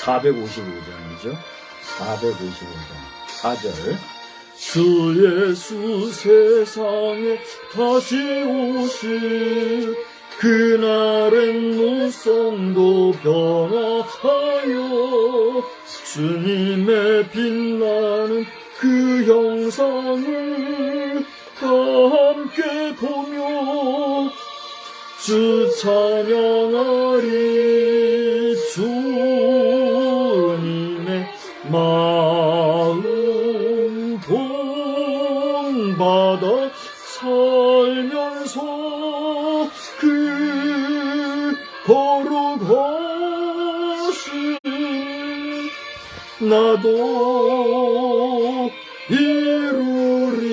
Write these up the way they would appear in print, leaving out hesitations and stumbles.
(455장이죠) 455장 4절. 주 예수 세상에 다시 오실 그날엔 무성도 변화하여 주님의 빛나는 그 형상을 다 함께 보며 주 찬양하리. 주님의 마음 본받아 살면서 그 거룩하신 나도 이루리.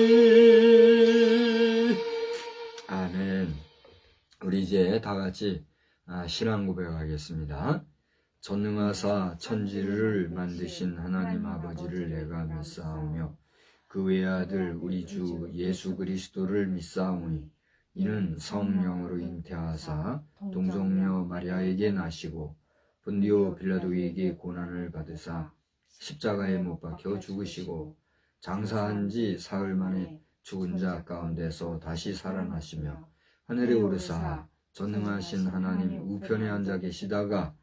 아멘. 우리 이제 다 같이 신앙 고백하겠습니다. 전능하사 천지를 만드신 하나님 아버지를 내가 믿사오며 그 외아들 우리 주 예수 그리스도를 믿사오니 이는 성령으로 잉태하사 동정녀 마리아에게 나시고 본디오 빌라도에게 고난을 받으사 십자가에 못 박혀 죽으시고 장사한 지 사흘 만에 죽은 자 가운데서 다시 살아나시며 하늘에 오르사 전능하신 하나님 우편에 앉아 계시다가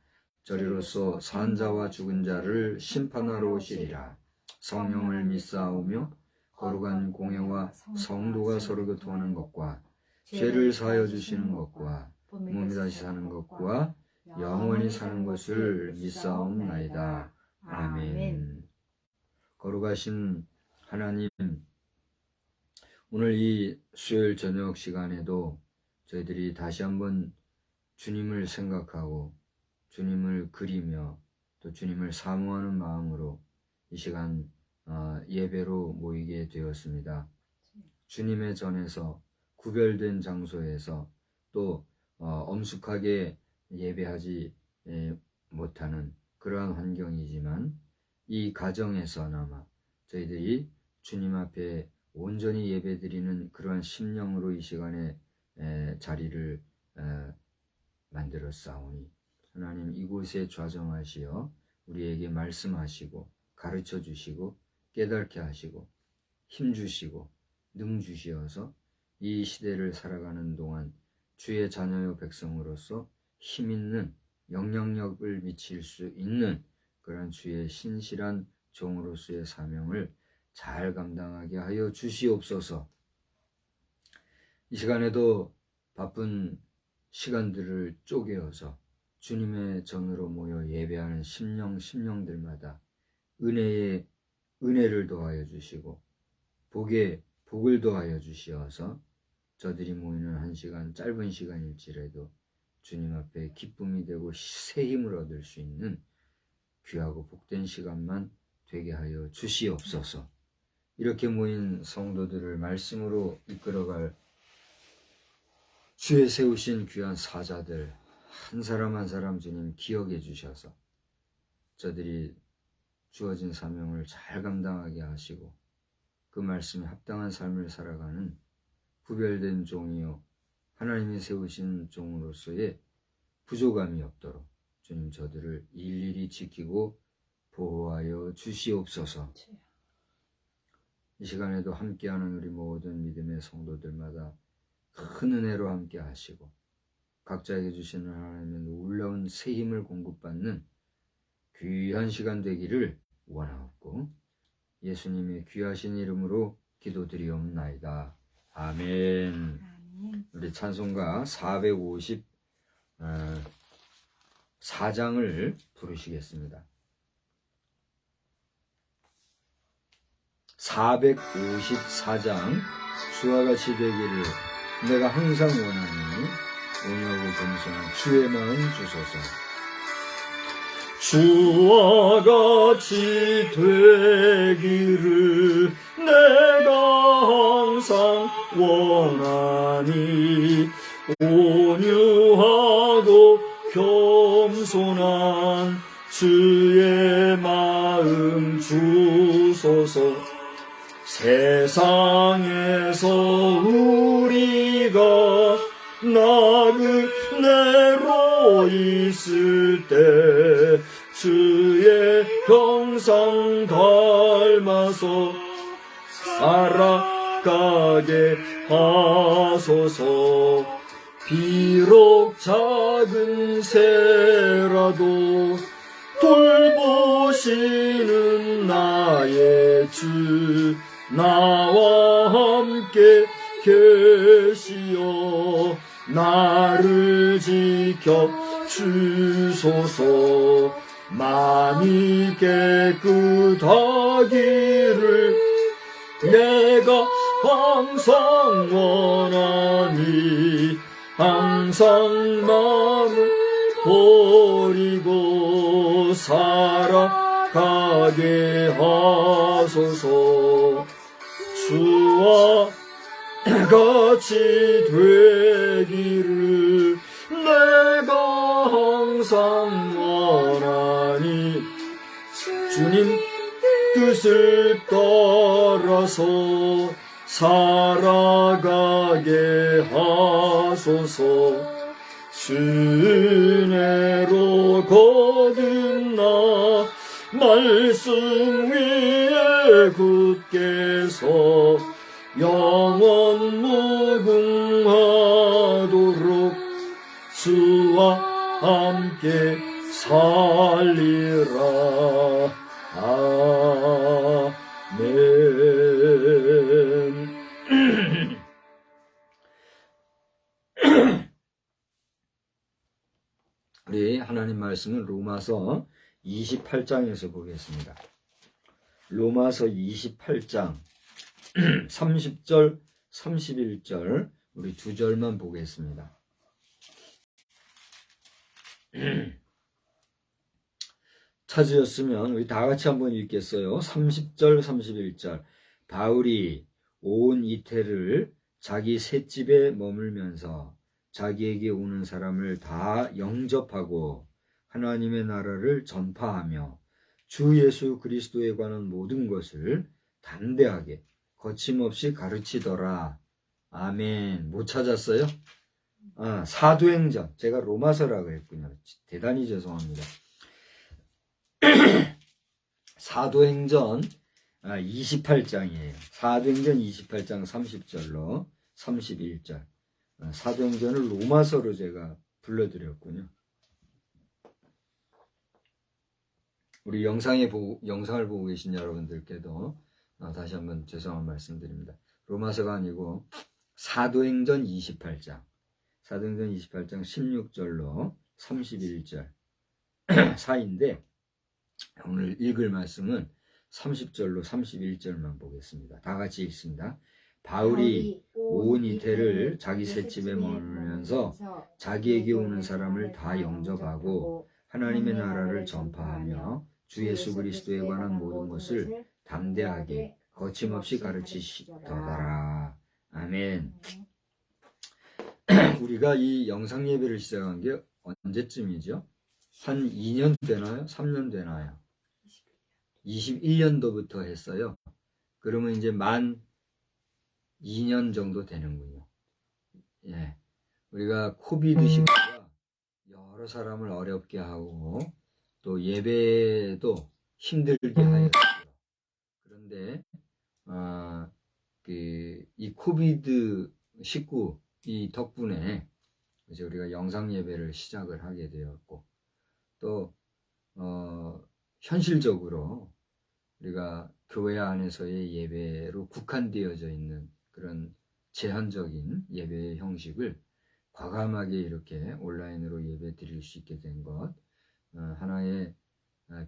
저리로서 산 자와 죽은 자를 심판하러 오시리라. 성령을 믿사오며 거룩한 공회와 성도가 서로 교통하는 것과 죄를 사하여 주시는 것과 몸이 다시 사는 것과 영원히 사는 것을 믿사옵나이다. 아멘. 거룩하신 하나님, 오늘 이 수요일 저녁 시간에도 저희들이 다시 한번 주님을 생각하고 주님을 그리며 또 주님을 사모하는 마음으로 이 시간 예배로 모이게 되었습니다. 주님의 전에서 구별된 장소에서 또 엄숙하게 예배하지 못하는 그러한 환경이지만 이 가정에서나마 저희들이 주님 앞에 온전히 예배드리는 그러한 심령으로 이 시간에 자리를 만들었사오니 하나님 이곳에 좌정하시어 우리에게 말씀하시고 가르쳐 주시고 깨닫게 하시고 힘 주시고 능 주시어서 이 시대를 살아가는 동안 주의 자녀요 백성으로서 힘있는 영향력을 미칠 수 있는 그런 주의 신실한 종으로서의 사명을 잘 감당하게 하여 주시옵소서. 이 시간에도 바쁜 시간들을 쪼개어서 주님의 전으로 모여 예배하는 심령들마다 은혜를 더하여 주시고 복을 더하여 주시어서 저들이 모이는 한 시간, 짧은 시간일지라도 주님 앞에 기쁨이 되고 새 힘을 얻을 수 있는 귀하고 복된 시간만 되게 하여 주시옵소서. 이렇게 모인 성도들을 말씀으로 이끌어갈 주의 세우신 귀한 사자들 한 사람 한 사람 주님 기억해 주셔서 저들이 주어진 사명을 잘 감당하게 하시고 그 말씀에 합당한 삶을 살아가는 구별된 종이요 하나님이 세우신 종으로서의 부족함이 없도록 주님 저들을 일일이 지키고 보호하여 주시옵소서. 이 시간에도 함께하는 우리 모든 믿음의 성도들마다 큰 은혜로 함께 하시고 각자에게 주시는 하나님의 놀라운 새 힘을 공급받는 귀한 시간 되기를 원하옵고 예수님의 귀하신 이름으로 기도드리옵나이다. 아멘. 우리 찬송가 454장을 부르시겠습니다. 454장 주와 같이 되기를 내가 항상 원하니 온유하고 겸손한 주의 마음 주소서. 주와 같이 되기를 내가 항상 원하니 온유하고 겸손한 주의 마음 주소서. 세상에서 우리가 나그네로 있을 때 주의 형상 닮아서 살아가게 하소서. 비록 작은 새라도 돌보시는 나의 주 나와 함께 계시어 나를 지켜 주소서. 마음이 깨끗하기를 내가 항상 원하니 항상 마음을 버리고 살아가게 하소서. 주와 같이 되기를 내가 항상 원하니 주님 뜻을 따라서 살아가게 하소서. 은혜로 거듭나 말씀 위에 굳게 서 영원 무궁하도록 주와 함께 살리라. 아멘. 우리 하나님 말씀은 로마서 28장에서 보겠습니다. 로마서 28장 30절 31절 우리 두 절만 보겠습니다. 찾으셨으면 우리 다 같이 한번 읽겠어요. 30절 31절 바울이 온 이태를 자기 셋집에 머물면서 자기에게 오는 사람을 다 영접하고 하나님의 나라를 전파하며 주 예수 그리스도에 관한 모든 것을 담대하게 거침없이 가르치더라. 아멘. 못 찾았어요? 사도행전. 제가 로마서라고 했군요. 대단히 죄송합니다. 사도행전 28장이에요. 사도행전 28장 30절로 31절. 사도행전을 로마서로 제가 불러드렸군요. 우리 영상을 보고 계신 여러분들께도 다시 한번 죄송한 말씀드립니다. 로마서가 아니고 사도행전 28장 16절로 31절 사이인데 오늘 읽을 말씀은 30절로 31절만 보겠습니다. 다 같이 읽습니다. 바울이 온 이태를 자기 셋집에 머물면서 자기에게 오는 사람을 다 영접하고 하나님의 나라를 전파하며 주 예수 그리스도에 관한 모든 것을 담대하게 거침없이 가르치시더라. 아멘. 우리가 이 영상 예배를 시작한 게 언제쯤이죠? 한 2년 되나요? 3년 되나요? 21년도부터 했어요. 그러면 이제 만 2년 정도 되는군요. 예. 우리가 코비드 시기가 여러 사람을 어렵게 하고 또 예배도 힘들게 하였어요. 그런데 이 코비드 19 이 덕분에 이제 우리가 영상 예배를 시작을 하게 되었고 또 현실적으로 우리가 교회 안에서의 예배로 국한되어져 있는 그런 제한적인 예배의 형식을 과감하게 이렇게 온라인으로 예배 드릴 수 있게 된 것 하나의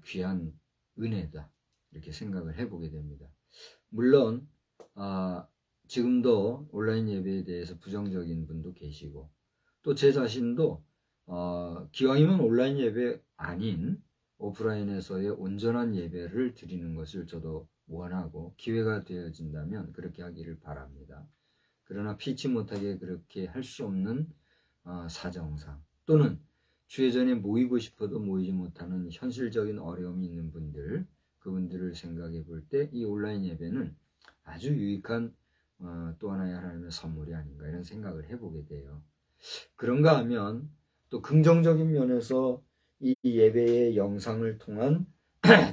귀한 은혜다 이렇게 생각을 해보게 됩니다. 물론 지금도 온라인 예배에 대해서 부정적인 분도 계시고 또 제 자신도 기왕이면 온라인 예배 아닌 오프라인에서의 온전한 예배를 드리는 것을 저도 원하고 기회가 되어진다면 그렇게 하기를 바랍니다. 그러나 피치 못하게 그렇게 할 수 없는 사정상 또는 주회전에 모이고 싶어도 모이지 못하는 현실적인 어려움이 있는 분들 그분들을 생각해 볼 때 이 온라인 예배는 아주 유익한 또 하나의 하나님의 선물이 아닌가 이런 생각을 해보게 돼요. 그런가 하면 또 긍정적인 면에서 이 예배의 영상을 통한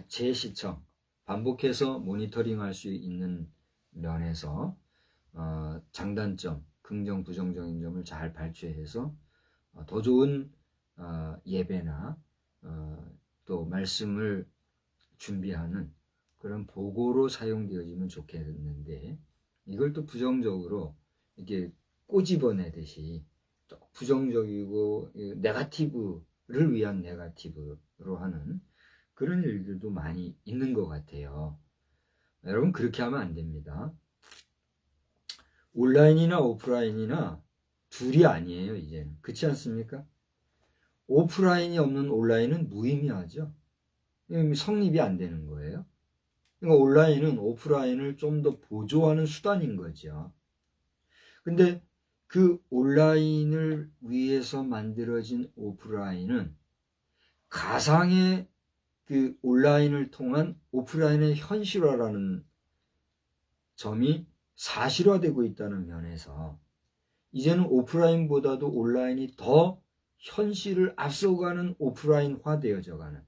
재시청, 반복해서 모니터링할 수 있는 면에서 장단점, 긍정, 부정적인 점을 잘 발췌해서 더 좋은 예배나 또 말씀을 준비하는 그런 보고로 사용되어지면 좋겠는데 이걸 또 부정적으로 이렇게 꼬집어내듯이 또 부정적이고 네거티브를 위한 네거티브로 하는 그런 일들도 많이 있는 것 같아요. 여러분 그렇게 하면 안 됩니다. 온라인이나 오프라인이나 둘이 아니에요. 이제는 그렇지 않습니까? 오프라인이 없는 온라인은 무의미하죠. 성립이 안 되는 거예요. 그러니까 온라인은 오프라인을 좀 더 보조하는 수단인 거죠. 근데 그 온라인을 위해서 만들어진 오프라인은 가상의 그 온라인을 통한 오프라인의 현실화라는 점이 사실화되고 있다는 면에서 이제는 오프라인보다도 온라인이 더 현실을 앞서가는 오프라인화 되어져 가는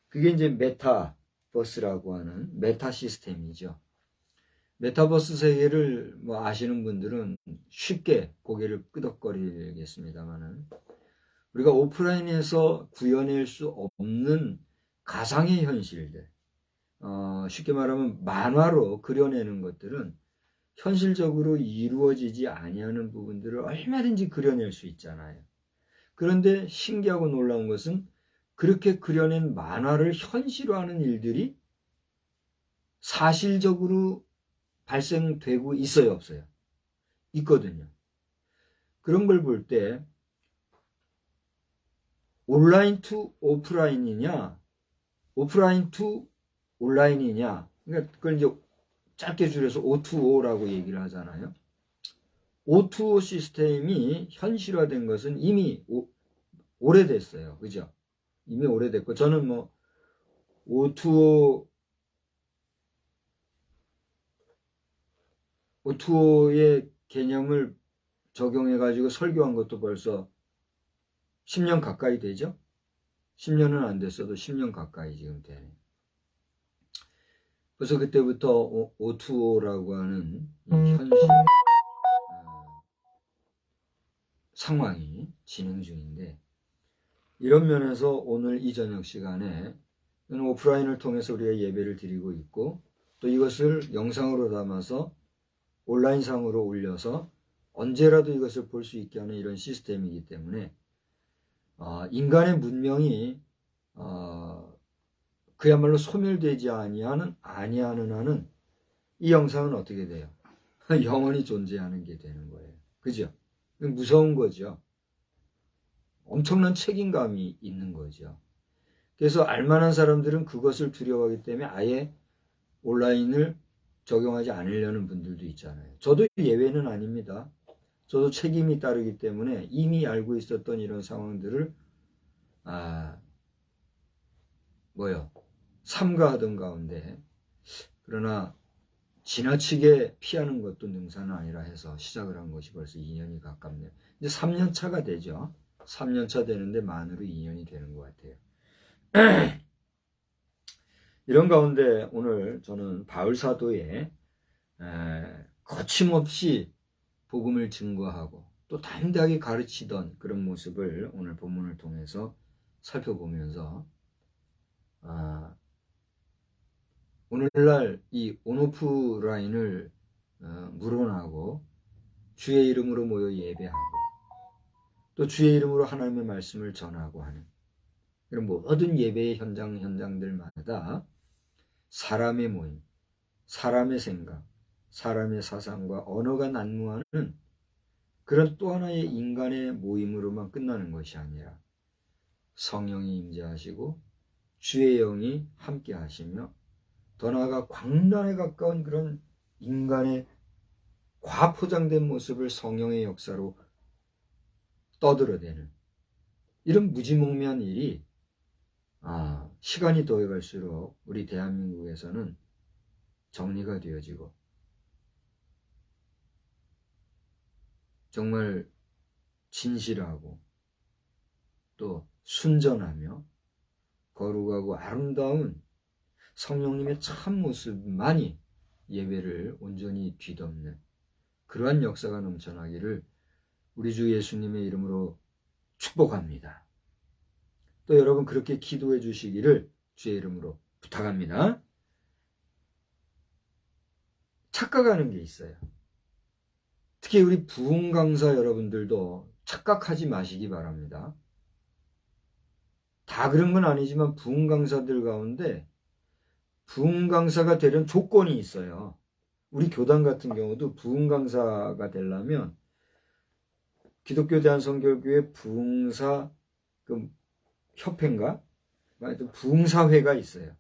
그게 이제 메타버스라고 하는 메타 시스템이죠. 메타버스 세계를 뭐 아시는 분들은 쉽게 고개를 끄덕거리겠습니다만은 우리가 오프라인에서 구현할 수 없는 가상의 현실들, 쉽게 말하면 만화로 그려내는 것들은 현실적으로 이루어지지 아니하는 부분들을 얼마든지 그려낼 수 있잖아요. 그런데 신기하고 놀라운 것은 그렇게 그려낸 만화를 현실화하는 일들이 사실적으로 발생되고 있어요, 없어요? 있거든요. 그런 걸 볼 때 온라인 투 오프라인이냐 오프라인 투 온라인이냐 그러니까 그걸 이제 짧게 줄여서 O2O라고 얘기를 하잖아요. O2O 시스템이 현실화된 것은 이미 오래됐어요. 그죠? 이미 오래됐고 저는 뭐 O2O의 개념을 적용해가지고 설교한 것도 벌써 10년 가까이 되죠? 10년은 안 됐어도 10년 가까이 지금 되네. 그래서 그때부터 O2O라고 하는 현실 상황이 진행 중인데 이런 면에서 오늘 이 저녁 시간에 오프라인을 통해서 우리가 예배를 드리고 있고, 또 이것을 영상으로 담아서 온라인상으로 올려서 언제라도 이것을 볼 수 있게 하는 이런 시스템이기 때문에 인간의 문명이 그야말로 소멸되지 아니하는 한은 이 영상은 어떻게 돼요? 영원히 존재하는 게 되는 거예요. 그죠? 무서운 거죠. 엄청난 책임감이 있는 거죠. 그래서 알만한 사람들은 그것을 두려워하기 때문에 아예 온라인을 적용하지 않으려는 분들도 있잖아요. 저도 예외는 아닙니다. 저도 책임이 따르기 때문에 이미 알고 있었던 이런 상황들을 삼가하던 가운데, 그러나 지나치게 피하는 것도 능사는 아니라 해서 시작을 한 것이 벌써 2년이 가깝네요. 이제 3년 차가 되죠. 3년 차 되는데 만으로 2년이 되는 것 같아요. 이런 가운데 오늘 저는 바울 사도의 거침없이 복음을 증거하고 또 담대하게 가르치던 그런 모습을 오늘 본문을 통해서 살펴보면서 오늘날 이 온오프라인을 물어나고 주의 이름으로 모여 예배하고 또 주의 이름으로 하나님의 말씀을 전하고 하는 이런 모든 예배의 현장들마다 사람의 모임, 사람의 생각, 사람의 사상과 언어가 난무하는 그런 또 하나의 인간의 모임으로만 끝나는 것이 아니라 성령이 임재하시고 주의 영이 함께 하시며 더 나아가 광란에 가까운 그런 인간의 과포장된 모습을 성령의 역사로 떠들어대는 이런 무지몽매한 일이 시간이 더해갈수록 우리 대한민국에서는 정리가 되어지고 정말 진실하고 또 순전하며 거룩하고 아름다운 성령님의 참 모습만이 예배를 온전히 뒤덮는 그러한 역사가 넘쳐나기를 우리 주 예수님의 이름으로 축복합니다. 또 여러분 그렇게 기도해 주시기를 주의 이름으로 부탁합니다. 착각하는 게 있어요. 특히 우리 부흥 강사 여러분들도 착각하지 마시기 바랍니다. 다 그런 건 아니지만 부흥 강사들 가운데 부흥 강사가 되려는 조건이 있어요. 우리 교단 같은 경우도 부흥 강사가 되려면 기독교 대한성결교회 부흥사 협회인가? 하여튼 부흥사회가 있어요.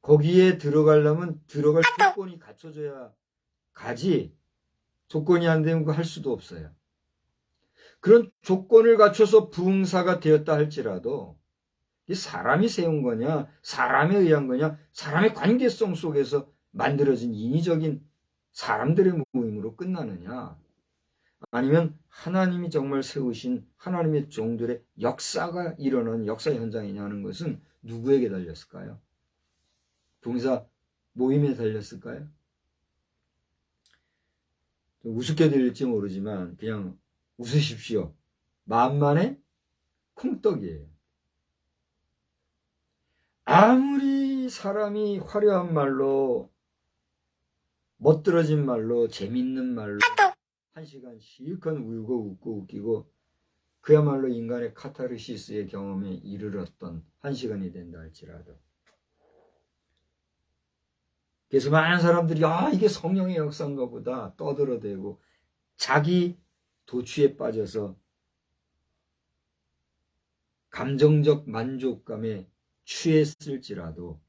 거기에 들어가려면 들어갈 조건이 갖춰져야 가지, 조건이 안 되면 그거 할 수도 없어요. 그런 조건을 갖춰서 부흥사가 되었다 할지라도 이 사람이 세운 거냐, 사람에 의한 거냐, 사람의 관계성 속에서 만들어진 인위적인 사람들의 모임으로 끝나느냐, 아니면 하나님이 정말 세우신 하나님의 종들의 역사가 일어나는 역사 현장이냐 하는 것은 누구에게 달렸을까요? 부흥사 모임에 달렸을까요? 좀 우습게 들릴지 모르지만 그냥 웃으십시오. 만만의 콩떡이에요. 아무리 사람이 화려한 말로, 멋들어진 말로, 재밌는 말로 한 시간 실컷 울고 웃고 웃기고 그야말로 인간의 카타르시스의 경험에 이르렀던 한 시간이 된다 할지라도, 그래서 많은 사람들이 이게 성령의 역사인가 보다 떠들어대고 자기 도취에 빠져서 감정적 만족감에 취했을지라도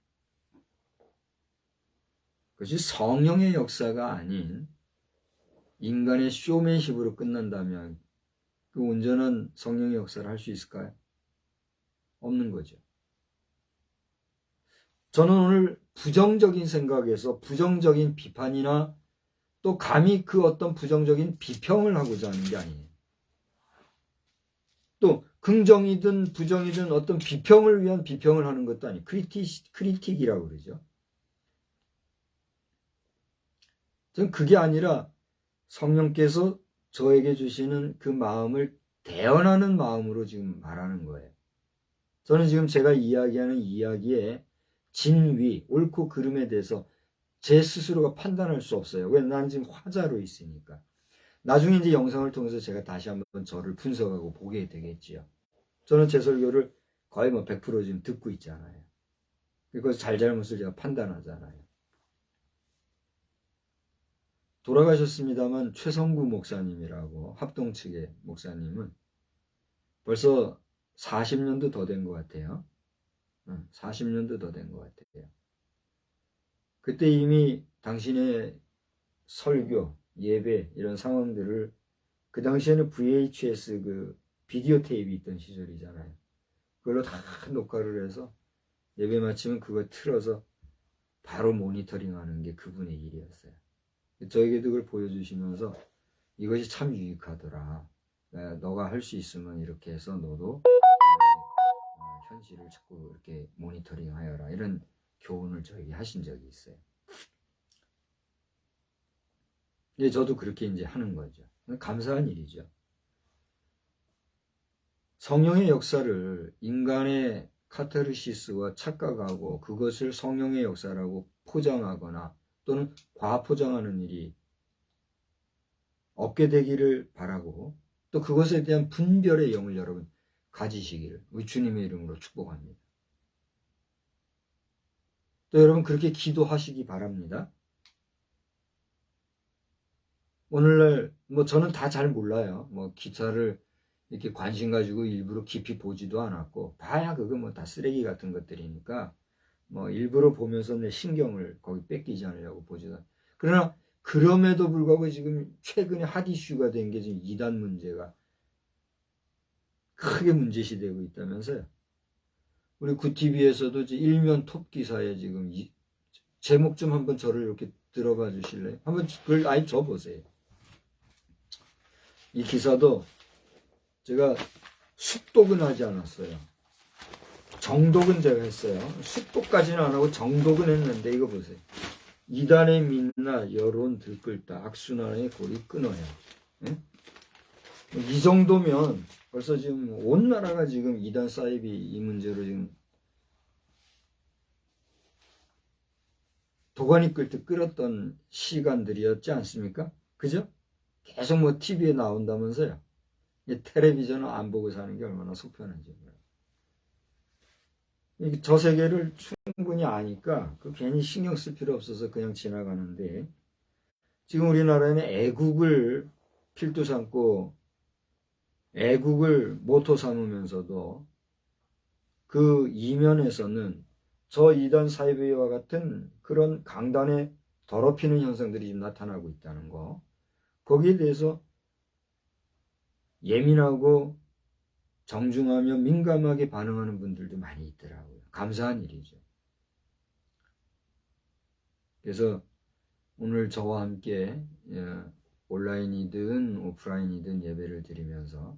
그것이 성령의 역사가 아닌 인간의 쇼맨십으로 끝난다면 그 온전한 성령의 역사를 할 수 있을까요? 없는 거죠. 저는 오늘 부정적인 생각에서 부정적인 비판이나 또 감히 그 어떤 부정적인 비평을 하고자 하는 게 아니에요. 또 긍정이든 부정이든 어떤 비평을 위한 비평을 하는 것도 아니에요. 크리틱이라고 그러죠. 저는 그게 아니라 성령께서 저에게 주시는 그 마음을 대언하는 마음으로 지금 말하는 거예요. 저는 지금 제가 이야기하는 이야기에 진위, 옳고 그름에 대해서 제 스스로가 판단할 수 없어요. 왜? 난 지금 화자로 있으니까. 나중에 이제 영상을 통해서 제가 다시 한번 저를 분석하고 보게 되겠지요. 저는 제 설교를 거의 뭐 100% 지금 듣고 있잖아요. 그래서 잘잘못을 제가 판단하잖아요. 돌아가셨습니다만 최성구 목사님이라고 합동 측의 목사님은 벌써 40년도 더 된 것 같아요. 40년도 더 된 것 같아요. 그때 이미 당신의 설교, 예배 이런 상황들을 그 당시에는 VHS 그 비디오 테이프 있던 시절이잖아요. 그걸로 다 녹화를 해서 예배 마치면 그거 틀어서 바로 모니터링하는 게 그분의 일이었어요. 저에게도 그걸 보여주시면서 이것이 참 유익하더라. 너가 할 수 있으면 이렇게 해서 너도 현실을 자꾸 이렇게 모니터링 하여라. 이런 교훈을 저에게 하신 적이 있어요. 예, 저도 그렇게 이제 하는 거죠. 감사한 일이죠. 성령의 역사를 인간의 카타르시스와 착각하고 그것을 성령의 역사라고 포장하거나 또는 과포장하는 일이 없게 되기를 바라고 또 그것에 대한 분별의 영을 여러분 가지시기를 우리 주님의 이름으로 축복합니다. 또 여러분 그렇게 기도하시기 바랍니다. 오늘날 뭐 저는 다 잘 몰라요. 뭐 기사를 이렇게 관심 가지고 일부러 깊이 보지도 않았고 봐야 그거 뭐 다 쓰레기 같은 것들이니까 뭐 일부러 보면서 내 신경을 거기 뺏기지 않으려고 보지도 않아요. 그러나 그럼에도 불구하고 지금 최근에 핫 이슈가 된 게 지금 이단 문제가 크게 문제시되고 있다면서요. 우리 구티비에서도 일면 톱 기사에 지금 제목 좀 한번 저를 이렇게 들어봐 주실래요? 한번 그걸 아예 줘보세요. 이 기사도 제가 숙독은 하지 않았어요. 정독은 제가 했어요. 숙독까지는 안 하고 정독은 했는데 이거 보세요. 이단의 민나 여론 들끓다 악순환의 골이 끊어야. 예? 이 정도면 벌써 지금 온 나라가 지금 이단 사이비 이 문제로 지금 도가니 끓듯 끓었던 시간들이었지 않습니까? 그죠? 계속 뭐 TV에 나온다면서요. 텔레비전을 안 보고 사는 게 얼마나 속편한지. 저 세계를 충분히 아니까 그 괜히 신경 쓸 필요 없어서 그냥 지나가는데 지금 우리나라에는 애국을 필두 삼고 애국을 모토 삼으면서도 그 이면에서는 저 이단 사이비와 같은 그런 강단에 더럽히는 현상들이 지금 나타나고 있다는 거. 거기에 대해서 예민하고 정중하며 민감하게 반응하는 분들도 많이 있더라고요. 감사한 일이죠. 그래서 오늘 저와 함께 온라인이든 오프라인이든 예배를 드리면서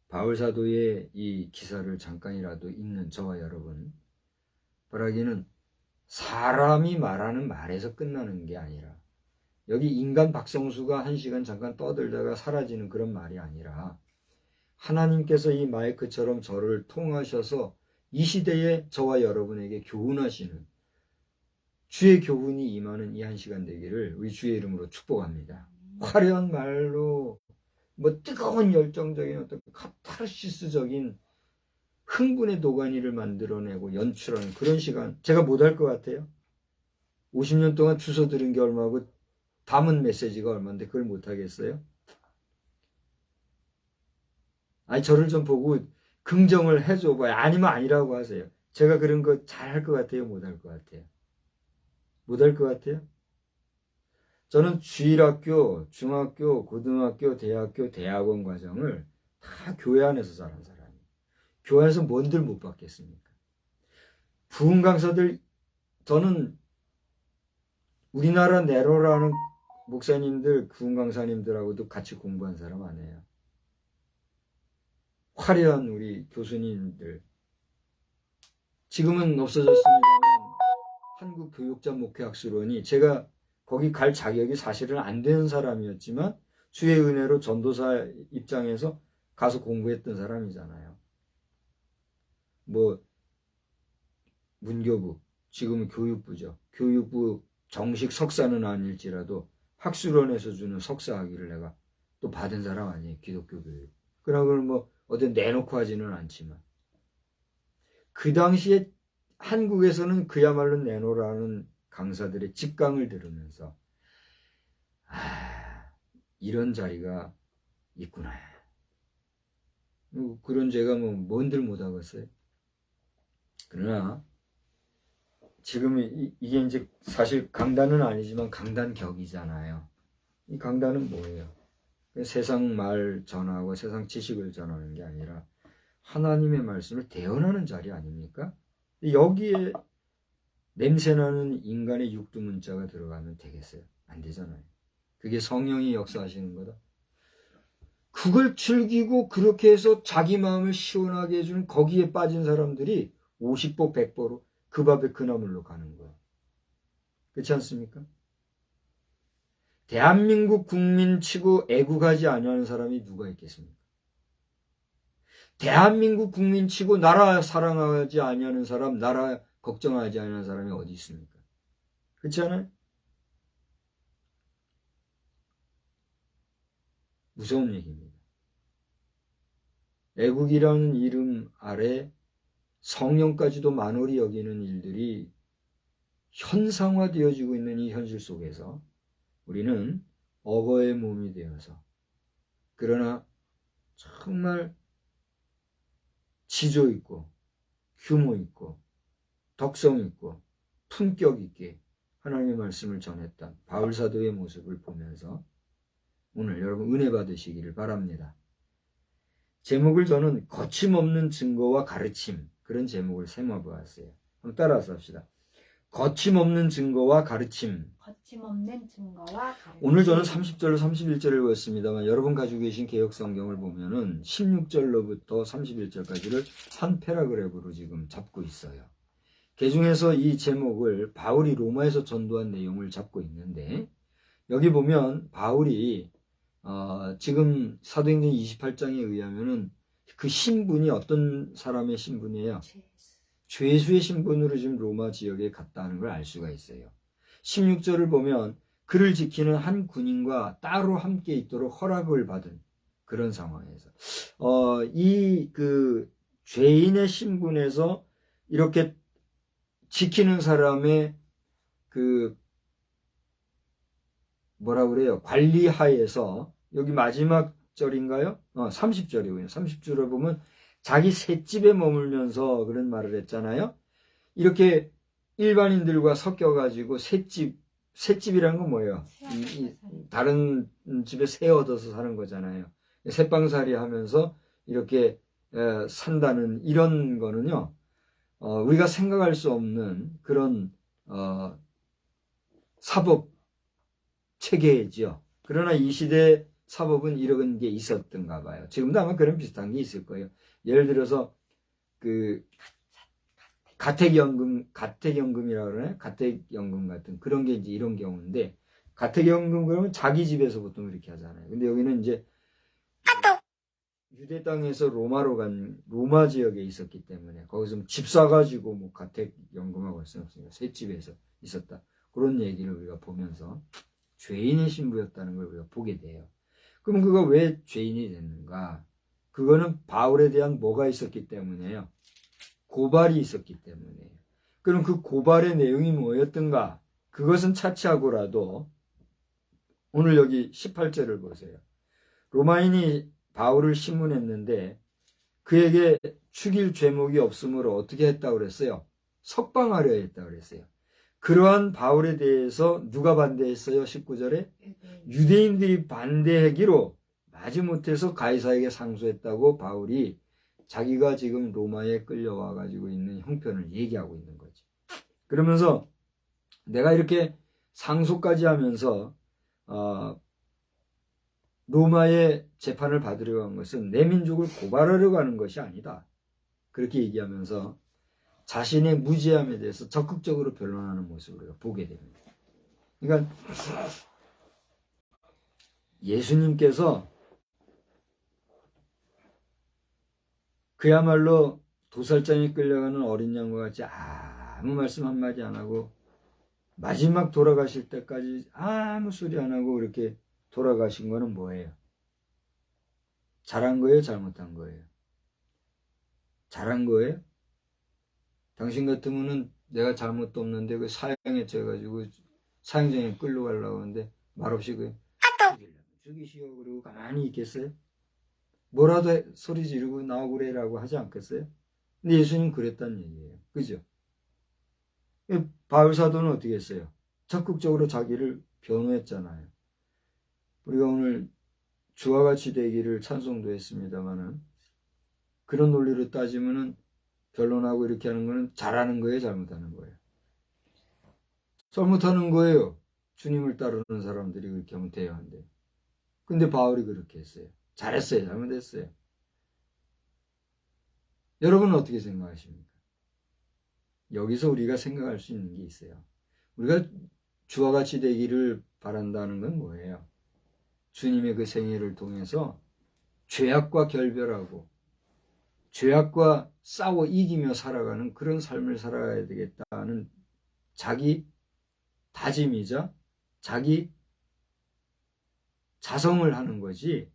바울사도의 이 기사를 잠깐이라도 읽는 저와 여러분, 바라기는 사람이 말하는 말에서 끝나는 게 아니라 여기 인간 박성수가 1시간 잠깐 떠들다가 사라지는 그런 말이 아니라 하나님께서 이 마이크처럼 저를 통하셔서 이 시대에 저와 여러분에게 교훈하시는 주의 교훈이 임하는 이 1시간 되기를 우리 주의 이름으로 축복합니다. 화려한 말로 뭐 뜨거운 열정적인 어떤 카타르시스적인 흥분의 도가니를 만들어내고 연출하는 그런 시간 제가 못할 것 같아요. 50년 동안 주워 들은 게 얼마고 담은 메시지가 얼마인데 그걸 못하겠어요? 아니 저를 좀 보고 긍정을 해줘 봐요. 아니면 아니라고 하세요. 제가 그런 거 잘할 것 같아요? 못할 것 같아요? 못할 것 같아요? 저는 주일학교, 중학교, 고등학교, 대학교, 대학원 과정을 다 교회 안에서 자란 사람이에요. 교회 안에서 뭔들 못 받겠습니까? 부흥 강사들, 저는 우리나라 네로라는 목사님들, 부흥 강사님들하고도 같이 공부한 사람 아니에요. 화려한 우리 교수님들. 지금은 없어졌습니다만 한국교육자목회학술원이 제가 거기 갈 자격이 사실은 안 되는 사람이었지만 주의 은혜로 전도사 입장에서 가서 공부했던 사람이잖아요. 뭐 문교부, 지금은 교육부죠. 교육부 정식 석사는 아닐지라도 학술원에서 주는 석사 학위를 내가 또 받은 사람 아니에요. 기독교 교육. 그러나 그걸 뭐 어디 내놓고 하지는 않지만 그 당시에 한국에서는 그야말로 내놓으라는 강사들의 직강을 들으면서 이런 자리가 있구나. 그런 제가 뭐 뭔들 못하겠어요. 그러나 지금 이게 이제 사실 강단은 아니지만 강단격이잖아요. 이 강단은 뭐예요? 세상 말 전하고 세상 지식을 전하는 게 아니라 하나님의 말씀을 대언하는 자리 아닙니까? 여기에 냄새나는 인간의 육두문자가 들어가면 되겠어요? 안 되잖아요. 그게 성령이 역사하시는 거다. 그걸 즐기고 그렇게 해서 자기 마음을 시원하게 해주는 거기에 빠진 사람들이 50보 100보로 그 밥에 그 나물로 가는 거예요. 그렇지 않습니까? 대한민국 국민치고 애국하지 아니하는 사람이 누가 있겠습니까? 대한민국 국민치고 나라 사랑하지 아니하는 사람, 나라 걱정하지 않는 사람이 어디 있습니까? 그렇지 않아요? 무서운 얘기입니다. 애국이라는 이름 아래 성령까지도 만홀히 여기는 일들이 현상화되어지고 있는 이 현실 속에서 우리는 억어의 몸이 되어서 그러나 정말 지조 있고 규모 있고 덕성 있고 품격 있게 하나님의 말씀을 전했던 바울 사도의 모습을 보면서 오늘 여러분 은혜 받으시기를 바랍니다. 제목을 저는 거침없는 증거와 가르침, 그런 제목을 세워보았어요. 한번 따라서 합시다. 거침없는 증거와 가르침. 거침없는 증거와 가르침. 오늘 저는 30절로 31절을 읽었습니다만 여러분 가지고 계신 개역성경을 보면은 16절로부터 31절까지를 한 패러그래프로 지금 잡고 있어요. 그중에서 이 제목을 바울이 로마에서 전도한 내용을 잡고 있는데 여기 보면 바울이 지금 사도행전 28장에 의하면은 그 신분이 어떤 사람의 신분이에요? 죄수의 신분으로 지금 로마 지역에 갔다는 걸 알 수가 있어요. 16절을 보면 그를 지키는 한 군인과 따로 함께 있도록 허락을 받은 그런 상황에서 이 그 죄인의 신분에서 이렇게 지키는 사람의 그 뭐라 그래요? 관리하에서 여기 마지막 절인가요? 30절이고요. 30절을 보면 자기 셋집에 머물면서 그런 말을 했잖아요. 이렇게 일반인들과 섞여가지고 셋집이라는 건 뭐예요? 다른 집에 새 얻어서 사는 거잖아요. 새빵살이 하면서 이렇게 산다는 이런 거는요. 우리가 생각할 수 없는 그런 사법 체계죠. 그러나 이 시대 사법은 이런 게 있었던가 봐요. 지금도 아마 그런 비슷한 게 있을 거예요. 예를 들어서 그 가택연금이라고 그러나요? 가택연금 같은 그런 게 이제 이런 경우인데 가택연금 그러면 자기 집에서 보통 이렇게 하잖아요. 근데 여기는 이제 유대 땅에서 로마로 간 로마 지역에 있었기 때문에 거기서 집 사가지고 뭐 가택연금하고 할 수는 없으니까 새 집에서 있었다. 그런 얘기를 우리가 보면서 죄인의 신부였다는 걸 우리가 보게 돼요. 그럼 그가 왜 죄인이 됐는가? 그거는 바울에 대한 뭐가 있었기 때문에요. 고발이 있었기 때문에요. 그럼 그 고발의 내용이 뭐였던가? 그것은 차치하고라도 오늘 여기 18절을 보세요. 로마인이 바울을 신문했는데 그에게 죽일 죄목이 없으므로 어떻게 했다고 그랬어요? 석방하려 했다고 그랬어요. 그러한 바울에 대해서 누가 반대했어요? 19절에 유대인들이 반대하기로 마지못해서 가이사에게 상소했다고 바울이 자기가 지금 로마에 끌려와 가지고 있는 형편을 얘기하고 있는 거지. 그러면서 내가 이렇게 상소까지 하면서 로마의 재판을 받으려고 한 것은 내 민족을 고발하려고 하는 것이 아니다. 그렇게 얘기하면서 자신의 무죄함에 대해서 적극적으로 변론하는 모습을 우리가 보게 됩니다. 그러니까 예수님께서 그야말로 도살장에 끌려가는 어린 양과 같이 아무 말씀 한마디 안 하고 마지막 돌아가실 때까지 아무 소리 안 하고 이렇게 돌아가신 거는 뭐예요? 잘한 거예요? 잘못한 거예요? 잘한 거예요? 당신 같으면은 내가 잘못도 없는데 그 사형에 쪄가지고 사형장에 끌려가려고 하는데 말없이 그 죽이시오 그러고 가만히 있겠어요? 뭐라도 소리 지르고 나오그래라고 하지 않겠어요? 근데 예수님 그랬단 얘기예요. 그죠? 바울 사도는 어떻게 했어요? 적극적으로 자기를 변호했잖아요. 우리가 오늘 주와 같이 되기를 찬송도 했습니다만은 그런 논리로 따지면은 변론하고 이렇게 하는 거는 잘하는 거예요, 잘못하는 거예요? 잘못하는 거예요. 주님을 따르는 사람들이 그렇게 하면 돼야 한대. 근데 바울이 그렇게 했어요. 잘했어요, 잘못했어요. 여러분은 어떻게 생각하십니까? 여기서 우리가 생각할 수 있는 게 있어요. 우리가 주와 같이 되기를 바란다는 건 뭐예요? 주님의 그 생애를 통해서 죄악과 결별하고 죄악과 싸워 이기며 살아가는 그런 삶을 살아야 되겠다는 자기 다짐이자 자기 자성을 하는 거지,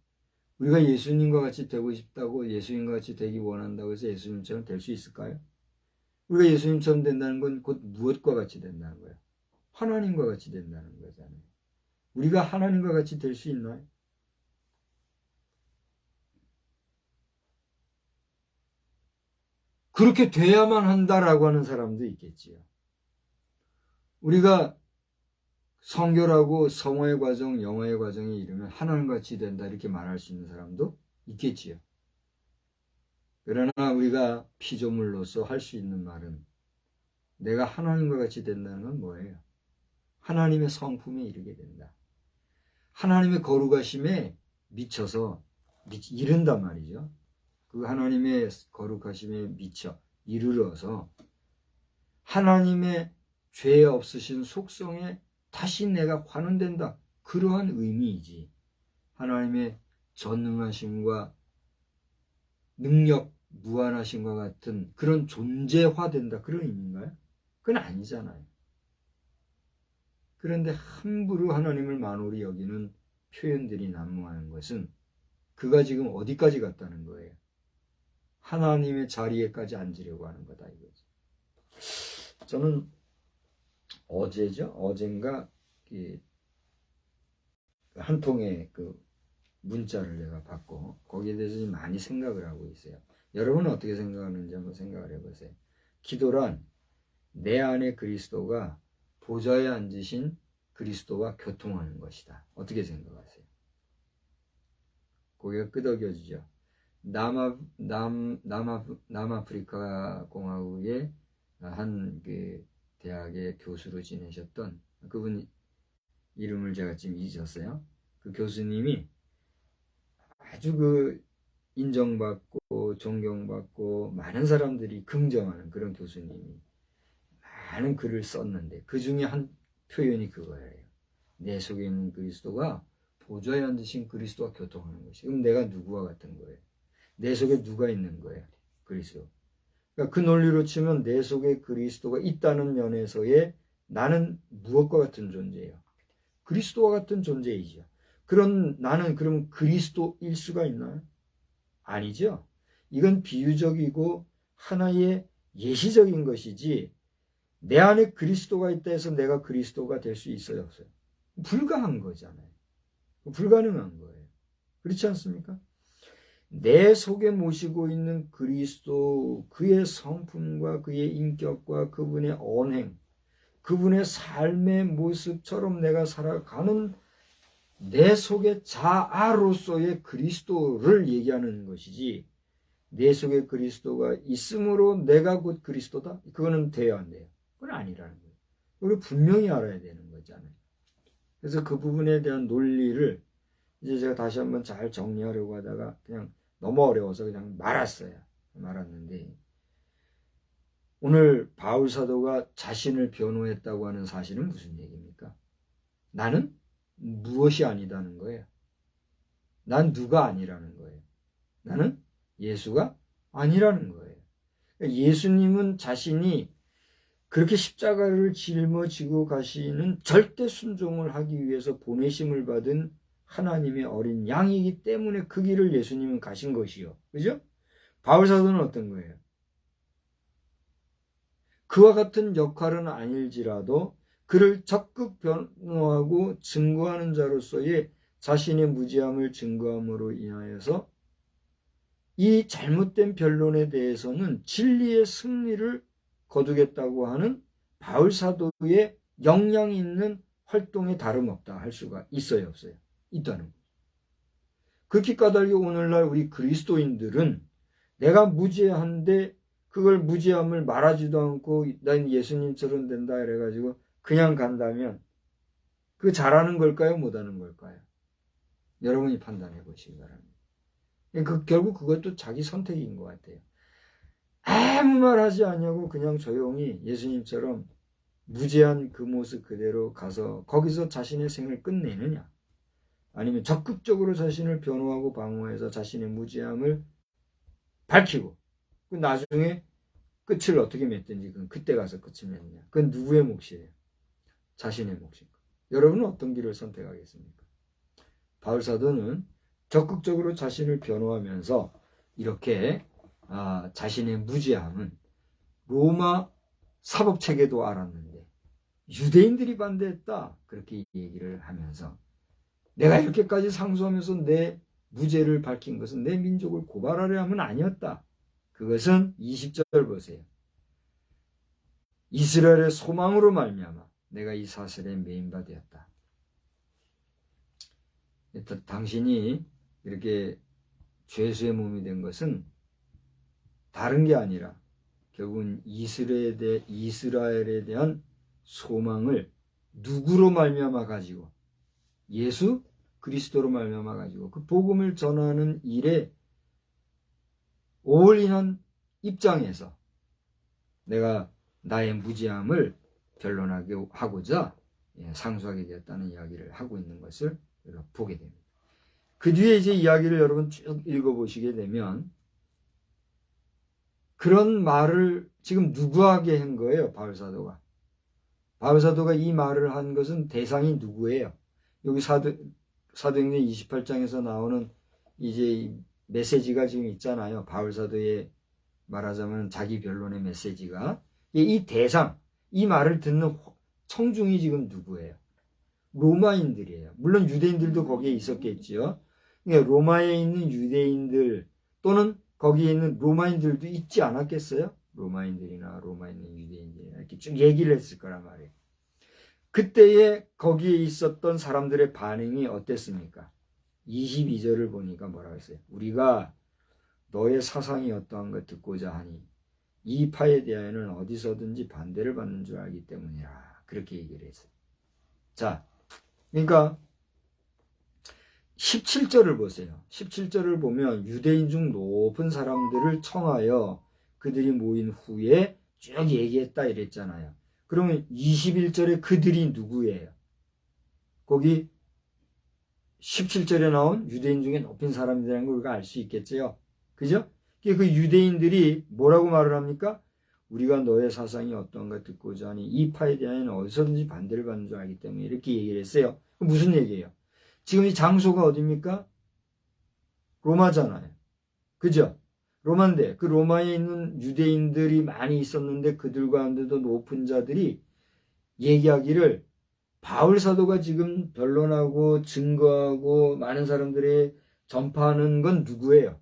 우리가 예수님과 같이 되고 싶다고 예수님과 같이 되기 원한다고 해서 예수님처럼 될 수 있을까요? 우리가 예수님처럼 된다는 건 곧 무엇과 같이 된다는 거예요? 하나님과 같이 된다는 거잖아요. 우리가 하나님과 같이 될 수 있나요? 그렇게 돼야만 한다라고 하는 사람도 있겠지요. 우리가 성결하고 성화의 과정, 영화의 과정에 이르면 하나님같이 된다 이렇게 말할 수 있는 사람도 있겠지요. 그러나 우리가 피조물로서 할 수 있는 말은 내가 하나님과 같이 된다는 건 뭐예요? 하나님의 성품에 이르게 된다. 하나님의 거룩하심에 미쳐서 이른단 말이죠. 그 하나님의 거룩하심에 미쳐 이르러서 하나님의 죄 없으신 속성에 다시 내가 환원된다. 그러한 의미이지. 하나님의 전능하심과 능력, 무한하심과 같은 그런 존재화된다. 그런 의미인가요? 그건 아니잖아요. 그런데 함부로 하나님을 만홀히 여기는 표현들이 난무하는 것은 그가 지금 어디까지 갔다는 거예요? 하나님의 자리에까지 앉으려고 하는 거다 이거죠. 저는 어젠가 한 통의 그 문자를 내가 받고 거기에 대해서 많이 생각을 하고 있어요. 여러분은 어떻게 생각하는지 한번 생각을 해보세요. 기도란 내 안에 그리스도가 보좌에 앉으신 그리스도와 교통하는 것이다. 어떻게 생각하세요? 고개가 끄덕여지죠. 남아프리카 공화국의 한 그 대학의 교수로 지내셨던 그분 이름을 제가 지금 잊었어요. 그 교수님이 아주 그 인정받고 존경받고 많은 사람들이 긍정하는 그런 교수님이 많은 글을 썼는데 그 중에 한 표현이 그거예요. 내 속에 있는 그리스도가 보좌에 앉으신 그리스도와 교통하는 것이. 그럼 내가 누구와 같은 거예요? 내 속에 누가 있는 거예요? 그리스도. 그러니까 그 논리로 치면 내 속에 그리스도가 있다는 면에서의 나는 무엇과 같은 존재예요? 그리스도와 같은 존재이죠. 그런 나는 그럼 그리스도일 수가 있나요? 아니죠. 이건 비유적이고 하나의 예시적인 것이지 내 안에 그리스도가 있다 해서 내가 그리스도가 될 수 있어요, 없어요? 불가한 거잖아요. 불가능한 거예요. 그렇지 않습니까? 내 속에 모시고 있는 그리스도, 그의 성품과 그의 인격과 그분의 언행, 그분의 삶의 모습처럼 내가 살아가는 내 속의 자아로서의 그리스도를 얘기하는 것이지, 내 속에 그리스도가 있으므로 내가 곧 그리스도다? 그거는 돼야 안 돼요. 그건 아니라는 거예요. 우리 분명히 알아야 되는 거잖아요. 그래서 그 부분에 대한 논리를 이제 제가 다시 한번 잘 정리하려고 하다가 그냥 너무 어려워서 그냥 말았는데, 오늘 바울 사도가 자신을 변호했다고 하는 사실은 무슨 얘기입니까? 나는 무엇이 아니다는 거예요. 난 누가 아니라는 거예요. 나는 예수가 아니라는 거예요. 예수님은 자신이 그렇게 십자가를 짊어지고 가시는 절대 순종을 하기 위해서 보내심을 받은 하나님의 어린 양이기 때문에 그 길을 예수님은 가신 것이요. 그죠? 바울사도는 어떤 거예요? 그와 같은 역할은 아닐지라도 그를 적극 변호하고 증거하는 자로서의 자신의 무지함을 증거함으로 인하여서 이 잘못된 변론에 대해서는 진리의 승리를 거두겠다고 하는 바울사도의 역량 있는 활동에 다름없다 할 수가 있어요, 없어요? 있다는 거죠. 그렇게 까닭에 오늘날 우리 그리스도인들은 내가 무지한데 그걸 무지함을 말하지도 않고 난 예수님처럼 된다 이래가지고 그냥 간다면 그거 잘하는 걸까요? 못하는 걸까요? 여러분이 판단해 보시기 바랍니다. 결국 그것도 자기 선택인 것 같아요. 아무 말 하지 않냐고 그냥 조용히 예수님처럼 무지한 그 모습 그대로 가서 거기서 자신의 생을 끝내느냐, 아니면 적극적으로 자신을 변호하고 방어해서 자신의 무지함을 밝히고 그 나중에 끝을 어떻게 맺든지 그건 그때 가서 끝을 맺느냐, 그건 누구의 몫이에요? 자신의 몫입니다. 여러분은 어떤 길을 선택하겠습니까? 바울사도는 적극적으로 자신을 변호하면서 이렇게 자신의 무지함은 로마 사법체계도 알았는데 유대인들이 반대했다 그렇게 얘기를 하면서 내가 이렇게까지 상소하면서 내 무죄를 밝힌 것은 내 민족을 고발하려 함은 아니었다. 그것은 20절 보세요. 이스라엘의 소망으로 말미암아 내가 이 사슬에 매인바 되었다. 당신이 이렇게 죄수의 몸이 된 것은 다른 게 아니라 결국은 이스라엘에 대한 소망을 누구로 말미암아 가지고, 예수 그리스도로 말미암아 가지고 그 복음을 전하는 일에 올인한 입장에서 내가 나의 무지함을 변론하게 하고자 상소하게 되었다는 이야기를 하고 있는 것을 우리가 보게 됩니다. 그 뒤에 이제 이야기를 여러분 쭉 읽어보시게 되면 그런 말을 지금 누구에게 한 거예요? 바울사도가. 바울사도가 이 말을 한 것은 대상이 누구예요? 여기 사도행전 28장에서 나오는 이제 메시지가 지금 있잖아요. 바울사도의 말하자면 자기 변론의 메시지가. 이 대상, 이 말을 듣는 청중이 지금 누구예요? 로마인들이에요. 물론 유대인들도 거기에 있었겠지요. 로마에 있는 유대인들 또는 거기에 있는 로마인들도 있지 않았겠어요? 로마인들이나 로마에 있는 유대인들이나 이렇게 쭉 얘기를 했을 거란 말이에요. 그때에 거기에 있었던 사람들의 반응이 어땠습니까? 22절을 보니까 뭐라고 했어요? 우리가 너의 사상이 어떠한 것 듣고자 하니 이 파에 대하여는 어디서든지 반대를 받는 줄 알기 때문이라. 그렇게 얘기를 했어요. 자, 그러니까 17절을 보세요. 17절을 보면 유대인 중 높은 사람들을 청하여 그들이 모인 후에 쭉 얘기했다 이랬잖아요. 그러면 21절에 그들이 누구예요? 거기 17절에 나온 유대인 중에 높은 사람들이라는 걸 우리가 알 수 있겠죠. 그죠? 그 유대인들이 뭐라고 말을 합니까? 우리가 너의 사상이 어떤가 듣고자 하니 이 파에 대한 어디서든지 반대를 받는 줄 알기 때문에 이렇게 얘기를 했어요. 무슨 얘기예요? 지금 이 장소가 어디입니까? 로마잖아요. 그죠? 로마인데 그 로마에 있는 유대인들이 많이 있었는데 그들 가운데도 높은 자들이 얘기하기를 바울 사도가 지금 변론하고 증거하고 많은 사람들이 전파하는 건 누구예요?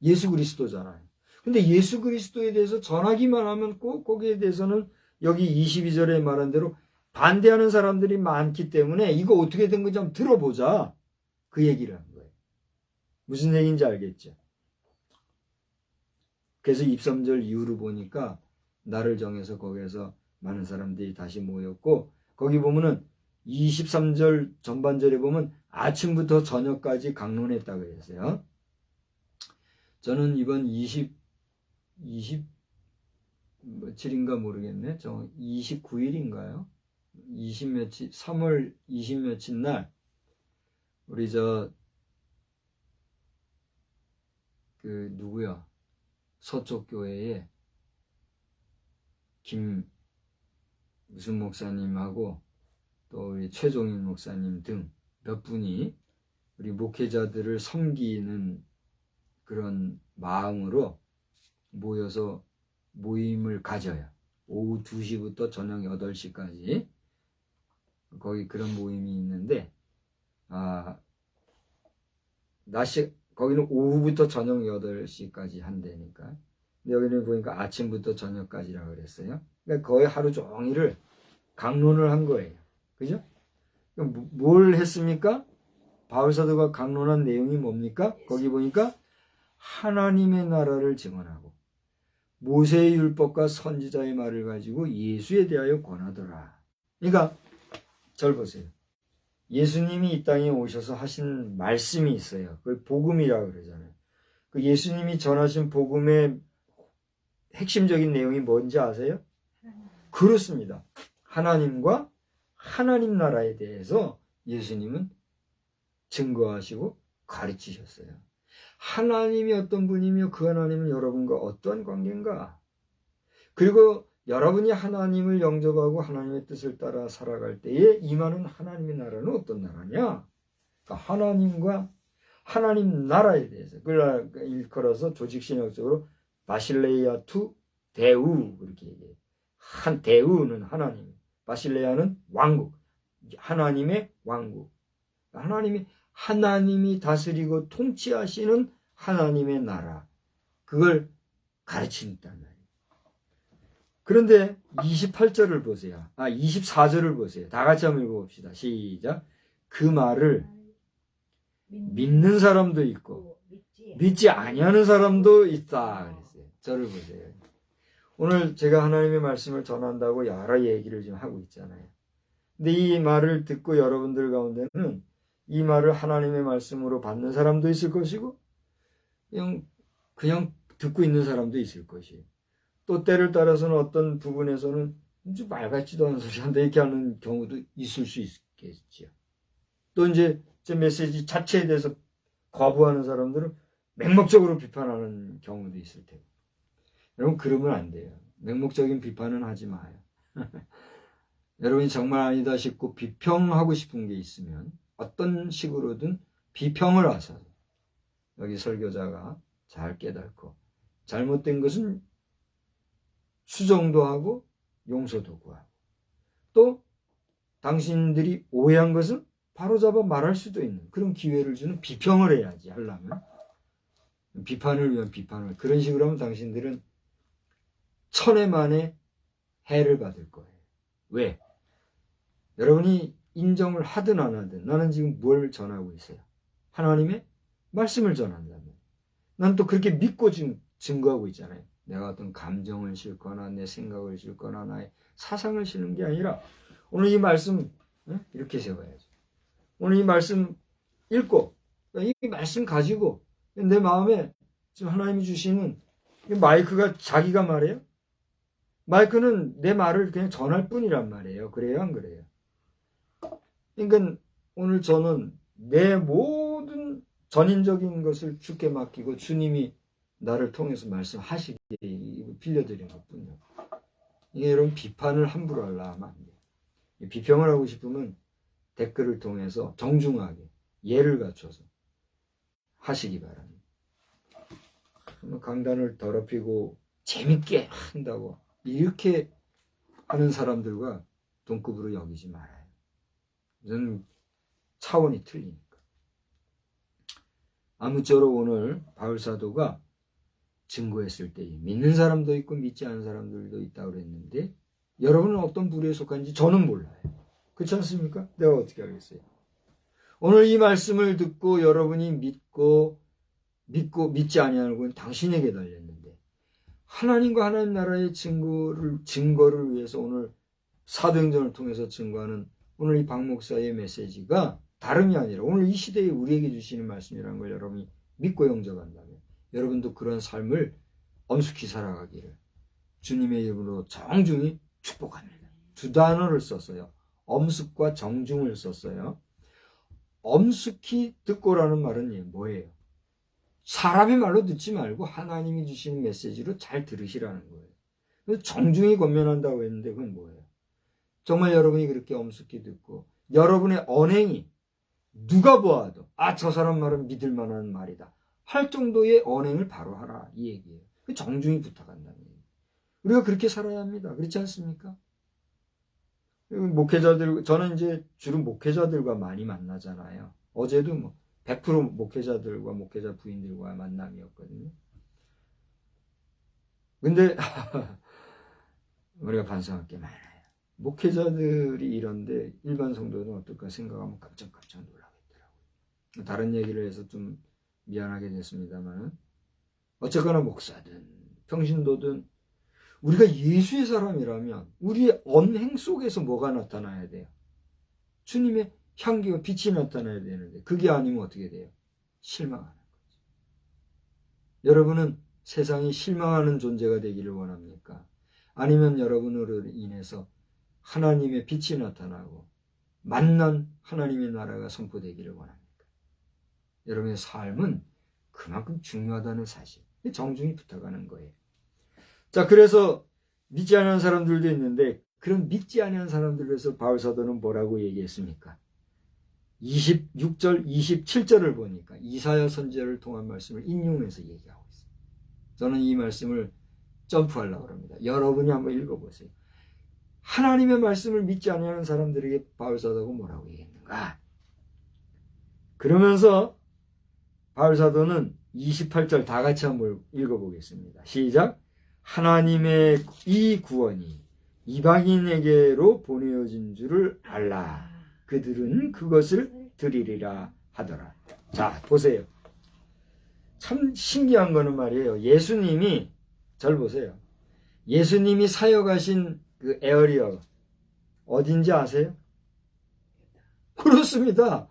예수 그리스도잖아요. 근데 예수 그리스도에 대해서 전하기만 하면 꼭 거기에 대해서는 여기 22절에 말한 대로 반대하는 사람들이 많기 때문에 이거 어떻게 된 건지 한번 들어보자. 그 얘기를 한 거예요. 무슨 얘기인지 알겠죠? 그래서 입3절 이후로 보니까 나를 정해서 거기에서 많은 사람들이 다시 모였고 거기 보면은 23절 전반절에 보면 아침부터 저녁까지 강론했다고 했어요. 저는 이번 27일인가 모르겠네. 저 29일인가요? 20 며칠, 3월 20 며칠 날 우리 누구야? 서쪽 교회에 무슨 목사님하고 또 우리 최종인 목사님 등 몇 분이 우리 목회자들을 섬기는 그런 마음으로 모여서 모임을 가져요. 오후 2시부터 저녁 8시까지 거기 그런 모임이 있는데 거기는 오후부터 저녁 8시까지 한다니까. 근데 여기는 보니까 아침부터 저녁까지라고 그랬어요. 그러니까 거의 하루 종일을 강론을 한 거예요. 그죠? 뭘 했습니까? 바울사도가 강론한 내용이 뭡니까? 거기 보니까 하나님의 나라를 증언하고 모세의 율법과 선지자의 말을 가지고 예수에 대하여 권하더라. 그러니까 절 보세요. 예수님이 이 땅에 오셔서 하신 말씀이 있어요. 그걸 복음이라고 그러잖아요. 그 예수님이 전하신 복음의 핵심적인 내용이 뭔지 아세요? 그렇습니다. 하나님과 하나님 나라에 대해서 예수님은 증거하시고 가르치셨어요. 하나님이 어떤 분이며 그 하나님은 여러분과 어떠한 관계인가? 그리고 여러분이 하나님을 영접하고 하나님의 뜻을 따라 살아갈 때에 임하는 하나님의 나라는 어떤 나라냐? 그러니까 하나님과 하나님 나라에 대해서 그걸 일컬어서 조직신학적으로 바실레이아 투 대우 그렇게 얘기해요. 한 대우는 하나님, 바실레아는 왕국, 하나님의 왕국. 하나님이 다스리고 통치하시는 하나님의 나라. 그걸 가르친단 말이에요. 그런데 28절을 보세요. 24절을 보세요. 다 같이 한번 읽어봅시다. 시작. 그 말을 믿는 사람도 있고 믿지 아니하는 사람도 있다. 그랬어요. 저를 보세요. 오늘 제가 하나님의 말씀을 전한다고 여러 얘기를 지금 하고 있잖아요. 근데 이 말을 듣고 여러분들 가운데는 이 말을 하나님의 말씀으로 받는 사람도 있을 것이고 그냥 듣고 있는 사람도 있을 것이에요. 또 때를 따라서는 어떤 부분에서는 말 같지도 않은 소리 한다 이렇게 하는 경우도 있을 수 있겠죠. 또 이제 제 메시지 자체에 대해서 거부하는 사람들은 맹목적으로 비판하는 경우도 있을 테고. 여러분 그러면 안 돼요. 맹목적인 비판은 하지 마요. 여러분이 정말 아니다 싶고 비평하고 싶은 게 있으면 어떤 식으로든 비평을 하셔서 여기 설교자가 잘 깨닫고 잘못된 것은 수정도 하고 용서도 구하고 또 당신들이 오해한 것은 바로잡아 말할 수도 있는 그런 기회를 주는 비평을 해야지 하려면 비판을 위한 비판을 그런 식으로 하면 당신들은 천의 만에 해를 받을 거예요. 왜? 여러분이 인정을 하든 안 하든 나는 지금 뭘 전하고 있어요? 하나님의 말씀을 전한다면 난 또 그렇게 믿고 지금 증거하고 있잖아요. 내가 어떤 감정을 실거나 내 생각을 실거나 나의 사상을 실는 게 아니라 오늘 이 말씀 이렇게 세워야죠. 오늘 이 말씀 읽고 이 말씀 가지고 내 마음에 지금 하나님이 주시는 마이크가 자기가 말해요? 마이크는 내 말을 그냥 전할 뿐이란 말이에요. 그래요? 안 그래요? 그러니까 오늘 저는 내 모든 전인적인 것을 주께 맡기고 주님이 나를 통해서 말씀하시게 빌려드린 것뿐이요. 이게 여러분 비판을 함부로 하려면 안 돼요. 비평을 하고 싶으면 댓글을 통해서 정중하게 예를 갖춰서 하시기 바랍니다. 강단을 더럽히고 재밌게 한다고 이렇게 하는 사람들과 동급으로 여기지 말아요. 저는 차원이 틀리니까. 아무쪼록 오늘 바울사도가 증거했을 때 믿는 사람도 있고 믿지 않은 사람들도 있다고 그랬는데 여러분은 어떤 부류에 속한지 저는 몰라요. 그렇지 않습니까? 내가 어떻게 알겠어요? 오늘 이 말씀을 듣고 여러분이 믿고 믿지 아니하는 건 당신에게 달렸는데 하나님과 하나님 나라의 증거를 위해서 오늘 사도행전을 통해서 증거하는 오늘 이 박 목사의 메시지가 다름이 아니라 오늘 이 시대에 우리에게 주시는 말씀이라는 걸 여러분이 믿고 영접한다면 여러분도 그런 삶을 엄숙히 살아가기를 주님의 이름으로 정중히 축복합니다. 두 단어를 썼어요. 엄숙과 정중을 썼어요. 엄숙히 듣고라는 말은 뭐예요? 사람의 말로 듣지 말고 하나님이 주시는 메시지로 잘 들으시라는 거예요. 정중히 권면한다고 했는데 그건 뭐예요? 정말 여러분이 그렇게 엄숙히 듣고 여러분의 언행이 누가 보아도 저 사람 말은 믿을 만한 말이다 할 정도의 언행을 바로 하라 이 얘기예요. 정중히 부탁한다는 얘기예요. 우리가 그렇게 살아야 합니다. 그렇지 않습니까? 목회자들, 저는 이제 주로 목회자들과 많이 만나잖아요. 어제도 100% 목회자들과 목회자 부인들과 만남이었거든요. 근데 우리가 반성할 게 많아요. 목회자들이 이런데 일반 성도는 어떨까 생각하면 깜짝깜짝 놀라겠더라고요. 다른 얘기를 해서 좀 미안하게 됐습니다만 어쨌거나 목사든 평신도든 우리가 예수의 사람이라면 우리의 언행 속에서 뭐가 나타나야 돼요? 주님의 향기와 빛이 나타나야 되는데 그게 아니면 어떻게 돼요? 실망하는 거죠. 여러분은 세상이 실망하는 존재가 되기를 원합니까? 아니면 여러분으로 인해서 하나님의 빛이 나타나고 만난 하나님의 나라가 선포되기를 원합니까? 여러분의 삶은 그만큼 중요하다는 사실. 정중히 부탁하는 거예요. 자, 그래서 믿지 않는 사람들도 있는데 그런 믿지 않는 사람들을 위해서 바울사도는 뭐라고 얘기했습니까? 26절, 27절을 보니까 이사야 선지자를 통한 말씀을 인용해서 얘기하고 있어요. 저는 이 말씀을 점프하려고 합니다. 여러분이 한번 읽어보세요. 하나님의 말씀을 믿지 않는 사람들에게 바울사도가 뭐라고 얘기했는가? 그러면서 바울사도는 28절 다 같이 한번 읽어보겠습니다. 시작. 하나님의 이 구원이 이방인에게로 보내어진 줄을 알라. 그들은 그것을 드리리라 하더라. 자, 보세요. 참 신기한 거는 말이에요. 예수님이, 잘 보세요. 예수님이 사역하신 그 에어리어 어딘지 아세요? 그렇습니다.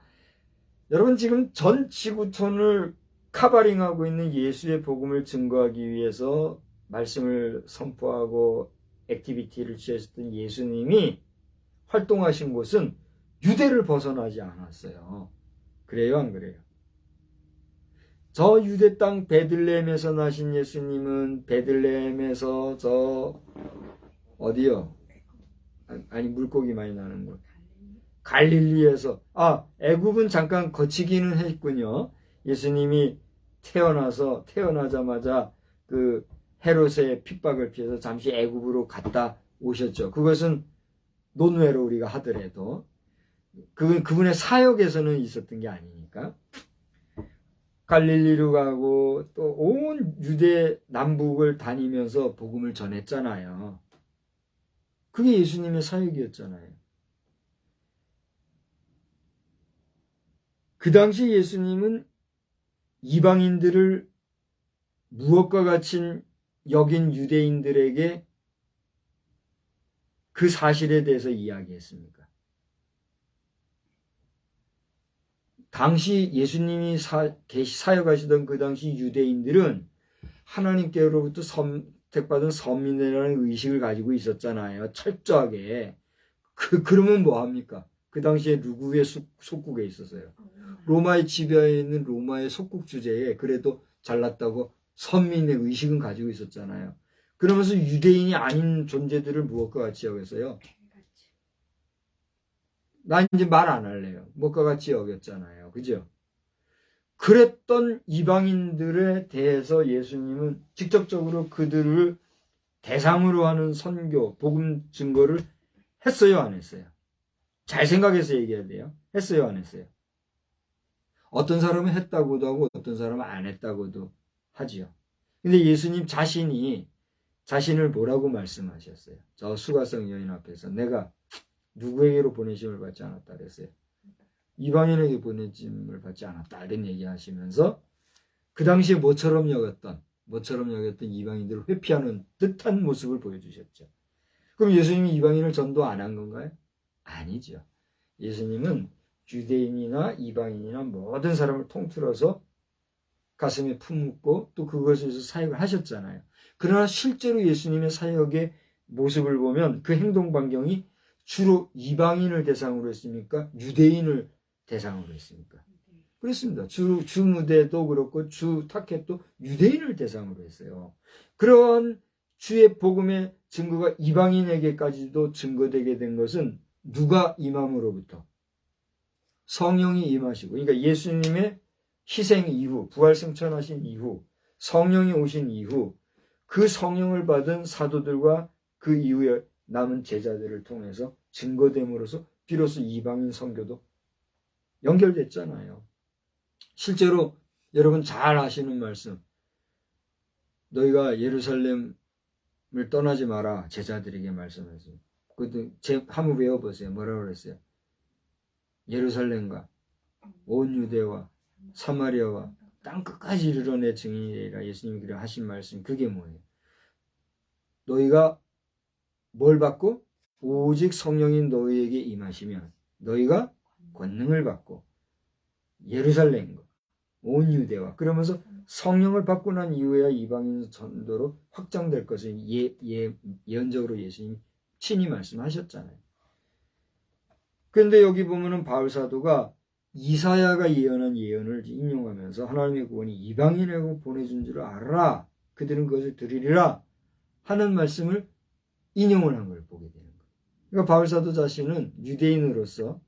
여러분 지금 전 지구촌을 카바링하고 있는 예수의 복음을 증거하기 위해서 말씀을 선포하고 액티비티를 취하셨던 예수님이 활동하신 곳은 유대를 벗어나지 않았어요. 그래요, 안 그래요? 저 유대 땅 베들레헴에서 나신 예수님은 베들레헴에서 저 어디요? 아니 물고기 많이 나는 곳. 갈릴리에서 애굽은 잠깐 거치기는 했군요. 예수님이 태어나자마자 그 헤롯의 핍박을 피해서 잠시 애굽으로 갔다 오셨죠. 그것은 논외로 우리가 하더라도 그분의 사역에서는 있었던 게 아니니까. 갈릴리로 가고 또 온 유대 남북을 다니면서 복음을 전했잖아요. 그게 예수님의 사역이었잖아요. 그 당시 예수님은 이방인들을 무엇과 같이 여긴 유대인들에게 그 사실에 대해서 이야기했습니까? 당시 예수님이 사역하시던 그 당시 유대인들은 하나님께로부터 선택받은 선민이라는 의식을 가지고 있었잖아요. 철저하게. 그러면 뭐합니까? 그 당시에 누구의 속국에 있었어요? 로마의 지배하에 있는 로마의 속국 주제에 그래도 잘났다고 선민의 의식은 가지고 있었잖아요. 그러면서 유대인이 아닌 존재들을 무엇과 같이 여겼어요? 난 이제 말 안 할래요. 무엇과 같이 여겼잖아요. 그죠? 그랬던 이방인들에 대해서 예수님은 직접적으로 그들을 대상으로 하는 선교, 복음 증거를 했어요, 안 했어요? 잘 생각해서 얘기해야 돼요. 했어요, 안 했어요? 어떤 사람은 했다고도 하고 어떤 사람은 안 했다고도 하지요. 근데 예수님 자신을 뭐라고 말씀하셨어요? 저 수가성 여인 앞에서 내가 누구에게로 보내심을 받지 않았다 그랬어요. 이방인에게 보내심을 받지 않았다 이런 얘기하시면서 그 당시에 모처럼 여겼던 이방인들을 회피하는 듯한 모습을 보여주셨죠. 그럼 예수님이 이방인을 전도 안 한 건가요? 아니죠. 예수님은 유대인이나 이방인이나 모든 사람을 통틀어서 가슴에 품고 또 그것에서 사역을 하셨잖아요. 그러나 실제로 예수님의 사역의 모습을 보면 그 행동 반경이 주로 이방인을 대상으로 했습니까? 유대인을 대상으로 했습니까? 그렇습니다. 주 무대도 그렇고 주 타켓도 유대인을 대상으로 했어요. 그런 주의 복음의 증거가 이방인에게까지도 증거되게 된 것은 누가 임함으로부터? 성령이 임하시고, 그러니까 예수님의 희생 이후, 부활 승천하신 이후, 성령이 오신 이후, 그 성령을 받은 사도들과 그 이후에 남은 제자들을 통해서 증거됨으로써 비로소 이방인 선교도 연결됐잖아요. 실제로 여러분 잘 아시는 말씀, 너희가 예루살렘을 떠나지 마라, 제자들에게 말씀하세요. 그것도 한번 외워보세요. 뭐라고 그랬어요? 예루살렘과 온 유대와 사마리아와 땅 끝까지 이르러 내 증인이라. 예수님이 그래 하신 말씀, 그게 뭐예요? 너희가 뭘 받고? 오직 성령인 너희에게 임하시면 너희가 권능을 받고 예루살렘과 온 유대와, 그러면서 성령을 받고 난 이후에야 이방인 전도로 확장될 것을 예언적으로 예수님이 친히 말씀하셨잖아요. 그런데 여기 보면은 바울 사도가 이사야가 예언한 예언을 인용하면서 하나님의 구원이 이방인에게 보내준 줄 알아라, 그들은 그것을 들으리라 하는 말씀을 인용을 한 걸 보게 되는 거예요. 그러니까 바울 사도 자신은 유대인으로서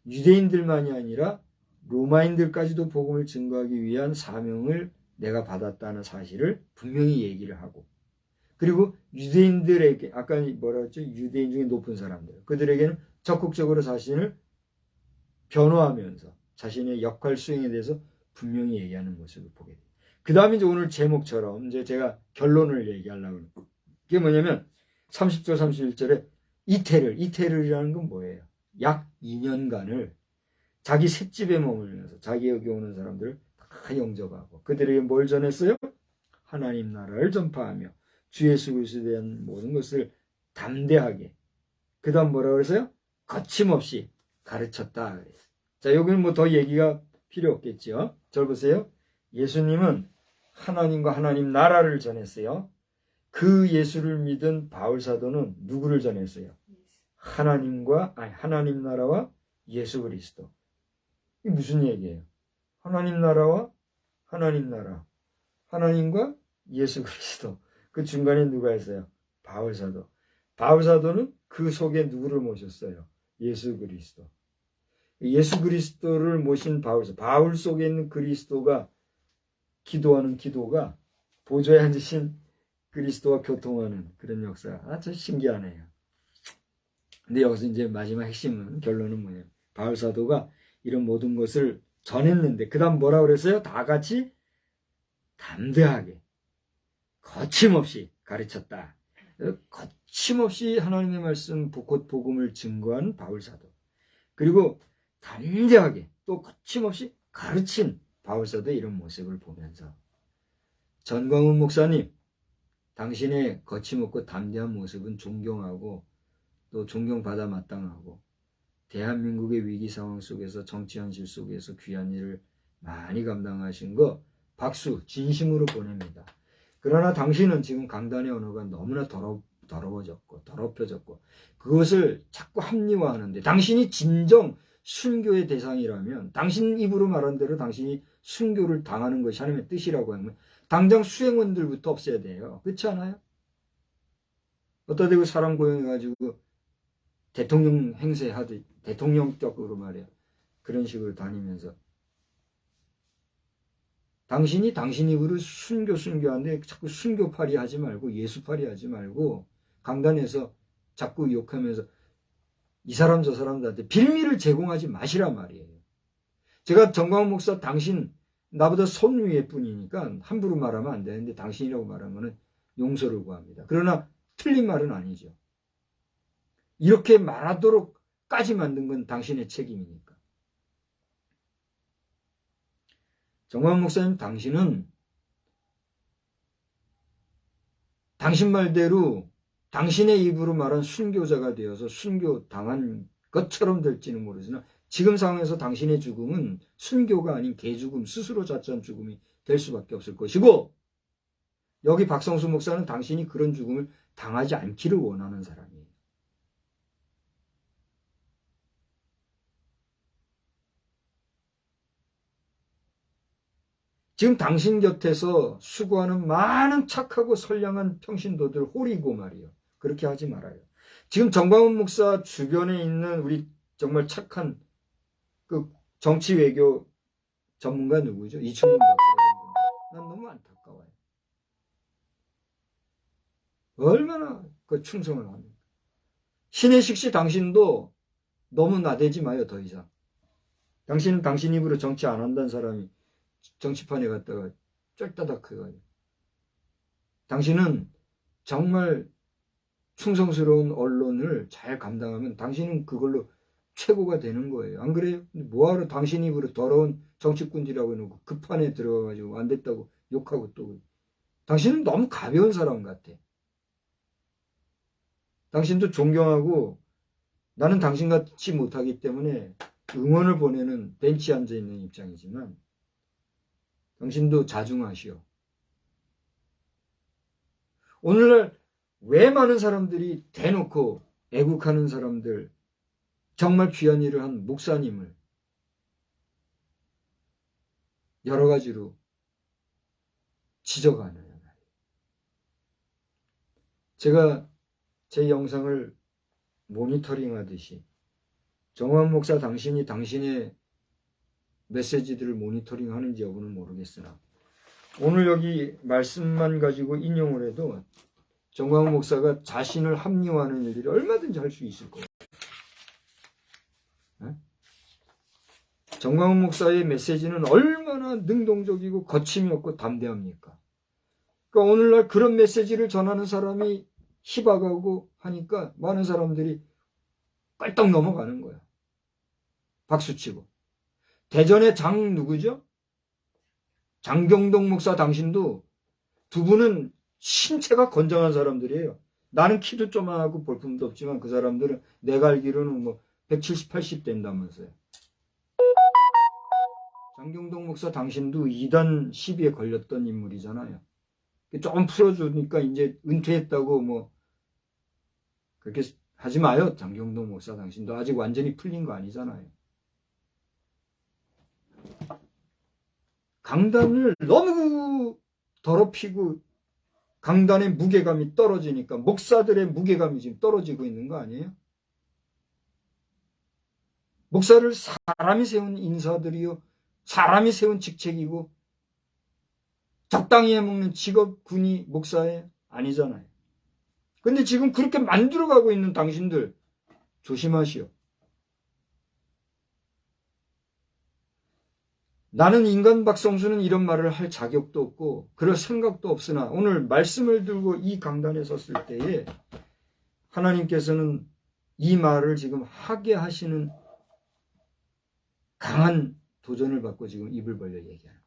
유대인들만이 아니라 로마인들까지도 복음을 증거하기 위한 사명을 내가 받았다는 사실을 분명히 얘기를 하고, 그리고 유대인들에게, 아까 뭐라 했죠? 유대인 중에 높은 사람들, 그들에게는 적극적으로 자신을 변호하면서 자신의 역할 수행에 대해서 분명히 얘기하는 모습을 보게 돼요. 그 다음에 이제 오늘 제목처럼 이제 제가 결론을 얘기하려고 해요. 그게 뭐냐면 30절 31절에 이테를이라는 건 뭐예요? 약 2년간을 자기 셋집에 머물면서 자기에게 오는 사람들을 다 영접하고 그들에게 뭘 전했어요? 하나님 나라를 전파하며 주 예수 그리스도에 대한 모든 것을 담대하게, 그 다음 뭐라고 그랬어요? 거침없이 가르쳤다. 자, 여기는 뭐 더 얘기가 필요 없겠죠. 절 보세요. 예수님은 하나님과 하나님 나라를 전했어요. 그 예수를 믿은 바울 사도는 누구를 전했어요? 하나님 나라와 예수 그리스도. 이게 무슨 얘기예요? 하나님 나라와 하나님 나라, 하나님과 예수 그리스도. 그 중간에 누가 있어요? 바울 사도. 바울 사도는 그 속에 누구를 모셨어요? 예수 그리스도. 예수 그리스도를 모신 바울 속에 있는 그리스도가 기도하는 기도가 보좌에 앉으신 그리스도와 교통하는 그런 역사. 아주 신기하네요. 근데 여기서 이제 마지막 핵심은, 결론은 뭐예요? 바울 사도가 이런 모든 것을 전했는데 그 다음 뭐라고 그랬어요? 다 같이 담대하게 거침없이 가르쳤다. 거침없이 하나님의 말씀 곧 복음을 증거한 바울 사도, 그리고 담대하게 또 거침없이 가르친 바울 사도의 이런 모습을 보면서 전광훈 목사님, 당신의 거침없고 담대한 모습은 존경하고 또 존경받아 마땅하고, 대한민국의 위기 상황 속에서 정치 현실 속에서 귀한 일을 많이 감당하신 거 박수 진심으로 보냅니다. 그러나 당신은 지금 강단의 언어가 너무나 더러워졌고 더럽혀졌고 그것을 자꾸 합리화하는데, 당신이 진정 순교의 대상이라면, 당신 입으로 말한 대로 당신이 순교를 당하는 것이 하나님의 뜻이라고 하면 당장 수행원들부터 없애야 돼요. 그렇지 않아요? 어디다 대고 사람 고용해가지고 대통령 행세하듯 대통령적으로 말이야, 그런 식으로 다니면서 당신이 당신 입으로 순교하는데 자꾸 순교팔이 하지 말고 예수팔이 하지 말고 강단에서 자꾸 욕하면서 이 사람 저 사람들한테 빌미를 제공하지 마시란 말이에요. 제가 정광훈 목사, 당신 나보다 손 위에 뿐이니까 함부로 말하면 안 되는데 당신이라고 말하면 용서를 구합니다. 그러나 틀린 말은 아니죠. 이렇게 말하도록까지 만든 건 당신의 책임이니까. 정광훈 목사님, 당신은 당신 말대로 당신의 입으로 말한 순교자가 되어서 순교당한 것처럼 될지는 모르지만 지금 상황에서 당신의 죽음은 순교가 아닌 개죽음, 스스로 자처한 죽음이 될 수밖에 없을 것이고, 여기 박성수 목사는 당신이 그런 죽음을 당하지 않기를 원하는 사람이에요. 지금 당신 곁에서 수고하는 많은 착하고 선량한 평신도들 호리고 말이요. 그렇게 하지 말아요. 지금 정광훈 목사 주변에 있는 우리 정말 착한 그 정치 외교 전문가 누구죠? 이충근 박사 이런 분들. 난 너무 안타까워요. 얼마나 그 충성을 합니까? 신혜식 씨 당신도 너무 나대지 마요, 더 이상. 당신은 당신 입으로 정치 안 한다는 사람이 정치판에 갔다가 쫄따닥 해가지고. 당신은 정말 충성스러운 언론을 잘 감당하면 당신은 그걸로 최고가 되는 거예요. 안 그래요? 뭐하러 당신 입으로 더러운 정치꾼이라고 해놓고 그 판에 들어가가지고 안 됐다고 욕하고 또. 당신은 너무 가벼운 사람 같아. 당신도 존경하고 나는 당신같이 못하기 때문에 응원을 보내는 벤치에 앉아있는 입장이지만 당신도 자중하시오. 오늘날 왜 많은 사람들이 대놓고 애국하는 사람들, 정말 귀한 일을 한 목사님을 여러 가지로 지적하느냐. 제가 제 영상을 모니터링 하듯이 정환 목사 당신이 당신의 메시지들을 모니터링 하는지 여부는 모르겠으나 오늘 여기 말씀만 가지고 인용을 해도 정광훈 목사가 자신을 합리화하는 일들이 얼마든지 할 수 있을 거예요. 정광훈 목사의 메시지는 얼마나 능동적이고 거침이 없고 담대합니까? 그러니까 오늘날 그런 메시지를 전하는 사람이 희박하고 하니까 많은 사람들이 껄떡 넘어가는 거야. 박수치고. 대전의 장 누구죠? 장경동 목사 당신도 두 분은 신체가 건장한 사람들이에요. 나는 키도 조만하고 볼품도 없지만 그 사람들은 내가 알기로는 뭐 170, 80 된다면서요. 장경동 목사 당신도 이단 시비에 걸렸던 인물이잖아요. 조금 풀어주니까 이제 은퇴했다고 뭐 그렇게 하지 마요. 장경동 목사 당신도 아직 완전히 풀린 거 아니잖아요. 강단을 너무 더럽히고 강단의 무게감이 떨어지니까 목사들의 무게감이 지금 떨어지고 있는 거 아니에요? 목사를 사람이 세운 인사들이요. 사람이 세운 직책이고 적당히 해먹는 직업, 군이, 목사에 아니잖아요. 근데 지금 그렇게 만들어가고 있는 당신들 조심하시오. 나는 인간 박성수는 이런 말을 할 자격도 없고 그럴 생각도 없으나 오늘 말씀을 들고 이 강단에 섰을 때에 하나님께서는 이 말을 지금 하게 하시는 강한 도전을 받고 지금 입을 벌려 얘기하는 거예요.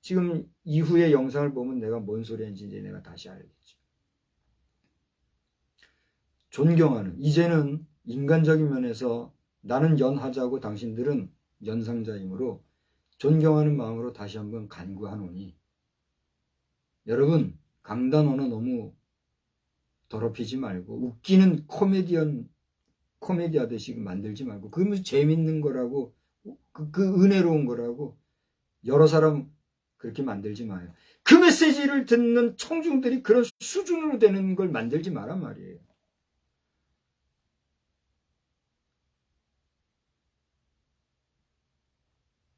지금 이후의 영상을 보면 내가 뭔 소리 했는지 이제 내가 다시 알겠죠. 존경하는, 이제는 인간적인 면에서 나는 연하자고 당신들은 연상자이므로 존경하는 마음으로 다시 한번 간구하노니 여러분 강단 언어 너무 더럽히지 말고 웃기는 코미디 하듯이 만들지 말고 그게 무슨 재밌는 거라고 그 은혜로운 거라고 여러 사람 그렇게 만들지 마요. 그 메시지를 듣는 청중들이 그런 수준으로 되는 걸 만들지 마란 말이에요.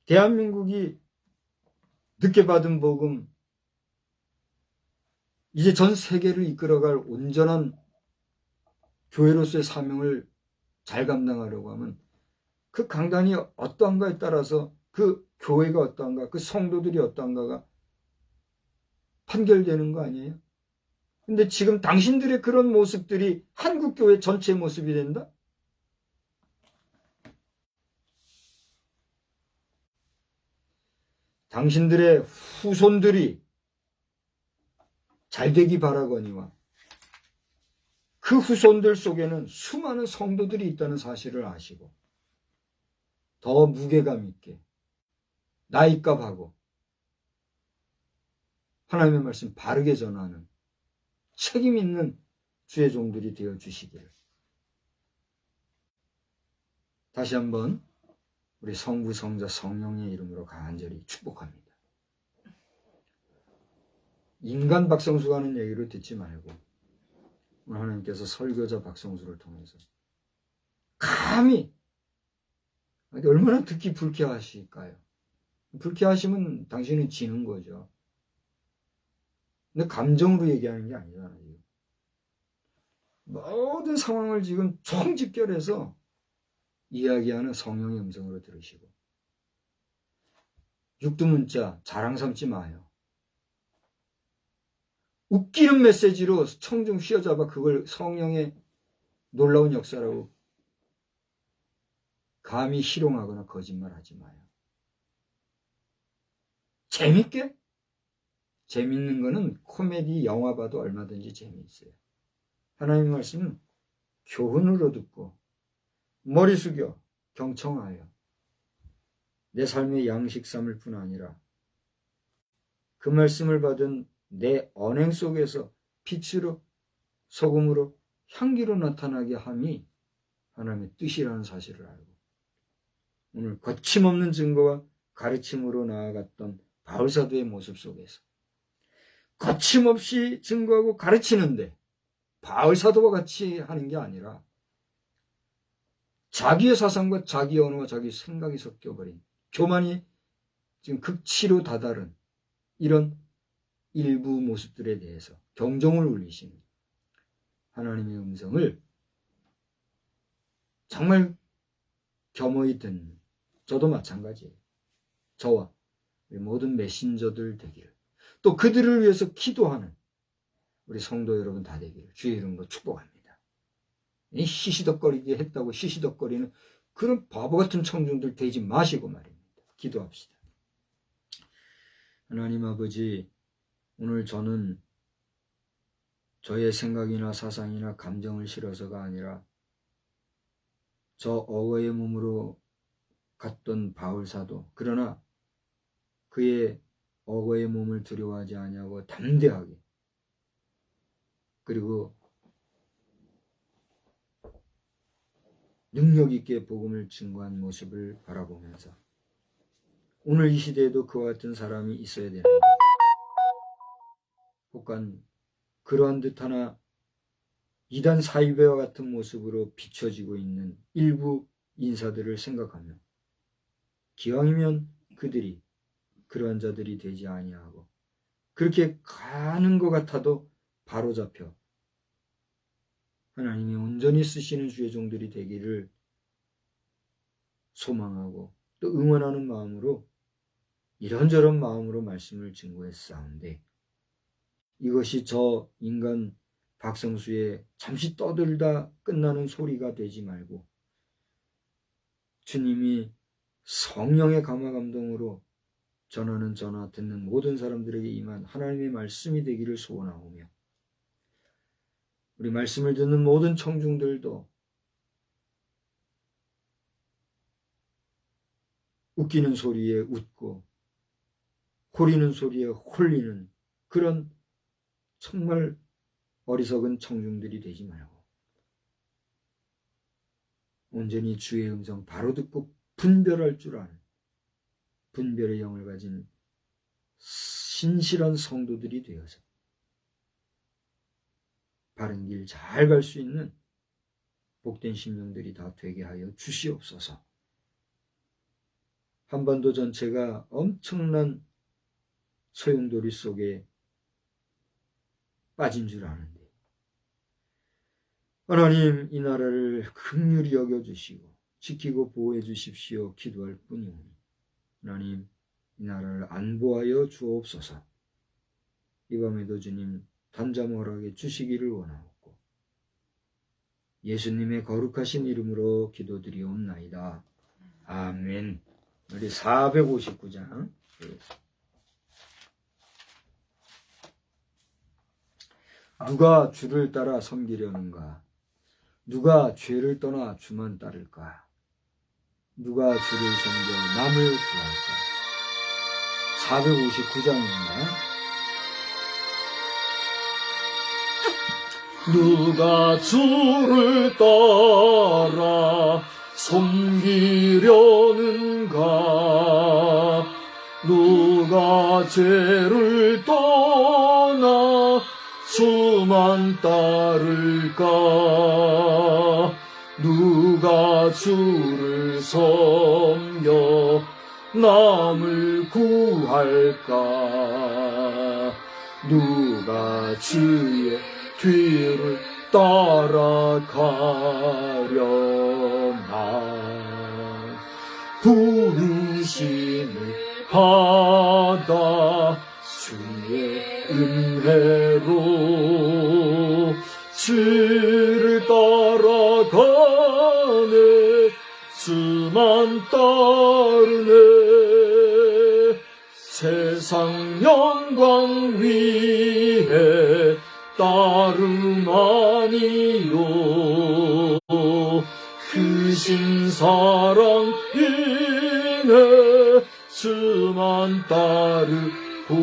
대한민국이 늦게 받은 복음, 이제 전 세계를 이끌어갈 온전한 교회로서의 사명을 잘 감당하려고 하면 그 강단이 어떠한가에 따라서 그 교회가 어떠한가, 그 성도들이 어떠한가가 판결되는 거 아니에요? 근데 지금 당신들의 그런 모습들이 한국교회 전체의 모습이 된다? 당신들의 후손들이 잘되기 바라거니와 그 후손들 속에는 수많은 성도들이 있다는 사실을 아시고 더 무게감 있게 나이값하고 하나님의 말씀 바르게 전하는 책임 있는 주의 종들이 되어 주시기를 다시 한번 우리 성부, 성자, 성령의 이름으로 간절히 축복합니다. 인간 박성수가 하는 얘기를 듣지 말고 오늘 하나님께서 설교자 박성수를 통해서 감히 얼마나 듣기 불쾌하실까요? 불쾌하시면 당신은 지는 거죠. 근데 감정으로 얘기하는 게 아니잖아요. 모든 상황을 지금 총집결해서 이야기하는 성령의 음성으로 들으시고 육두문자 자랑 삼지 마요. 웃기는 메시지로 청중 휘어잡아 그걸 성령의 놀라운 역사라고 감히 희롱하거나 거짓말하지 마요. 재밌게? 재밌는 거는 코미디 영화 봐도 얼마든지 재미있어요. 하나님의 말씀은 교훈으로 듣고 머리 숙여 경청하여 내 삶의 양식 삼을 뿐 아니라 그 말씀을 받은 내 언행 속에서 빛으로 소금으로 향기로 나타나게 함이 하나님의 뜻이라는 사실을 알고 오늘 거침없는 증거와 가르침으로 나아갔던 바울사도의 모습 속에서 거침없이 증거하고 가르치는데 바울사도와 같이 하는 게 아니라 자기의 사상과 자기의 언어와 자기 생각이 섞여버린 교만이 지금 극치로 다다른 이런 일부 모습들에 대해서 경종을 울리시는 하나님의 음성을 정말 겸허히 듣는 저도 마찬가지예요. 저와 우리 모든 메신저들 되기를 또 그들을 위해서 기도하는 우리 성도 여러분 다 되기를 주의 이름으로 축복합니다. 이 시시덕거리게 했다고 시시덕거리는 그런 바보 같은 청중들 되지 마시고 말입니다. 기도합시다. 하나님 아버지, 오늘 저는 저의 생각이나 사상이나 감정을 실어서가 아니라 저 어거의 몸으로 갔던 바울사도, 그러나 그의 어거의 몸을 두려워하지 아니하고 담대하게 그리고 능력 있게 복음을 증거한 모습을 바라보면서 오늘 이 시대에도 그와 같은 사람이 있어야 되는데 혹간 그러한 듯 하나 이단 사이베와 같은 모습으로 비춰지고 있는 일부 인사들을 생각하며 기왕이면 그들이 그러한 자들이 되지 아니하고 그렇게 가는 것 같아도 바로잡혀 하나님이 온전히 쓰시는 주의 종들이 되기를 소망하고 또 응원하는 마음으로 이런저런 마음으로 말씀을 증거했사온데 이것이 저 인간 박성수의 잠시 떠들다 끝나는 소리가 되지 말고 주님이 성령의 감화 감동으로 전하는 전화 듣는 모든 사람들에게 임한 하나님의 말씀이 되기를 소원하오며 우리 말씀을 듣는 모든 청중들도 웃기는 소리에 웃고 홀리는 소리에 홀리는 그런 정말 어리석은 청중들이 되지 말고 온전히 주의 음성 바로 듣고 분별할 줄 아는 분별의 영을 가진 신실한 성도들이 되어서 바른 길 잘 갈 수 있는 복된 심령들이 다 되게 하여 주시옵소서. 한반도 전체가 엄청난 소용돌이 속에 빠진 줄 아는데 하나님 이 나라를 긍휼히 여겨주시고 지키고 보호해 주십시오. 기도할 뿐이오니 하나님 이 나라를 안보하여 주옵소서. 이 밤에도 주님 단잠허락해 주시기를 원하옵고 예수님의 거룩하신 이름으로 기도드리옵나이다. 아멘. 우리 459장 누가 주를 따라 섬기려는가? 누가 죄를 떠나 주만 따를까? 누가 주를 섬겨 남을 구할까? 459장입니다. 누가 주를 따라 섬기려는가? 누가 죄를 떠나 주만 따를까? 누가 주를 섬겨 남을 구할까? 누가 주의 뒤를 따라가려나? 부르심을 받아 주의 은혜로 주를 따라가네. 주만 따르네. 세상 영광 위에 따름 아니요 크신 사랑 인해 주만 따르고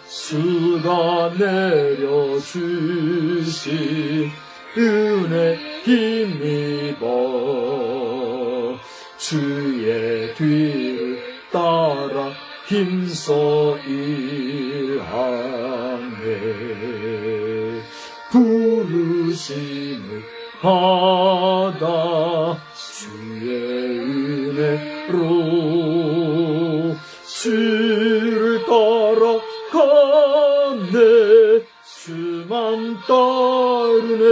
주가 내려주신 은혜 힘입어 주의 뒤를 따라 힘써 일하네. 부르심을 받아 주의 은혜로 주를 따라가네. 주만 따르네.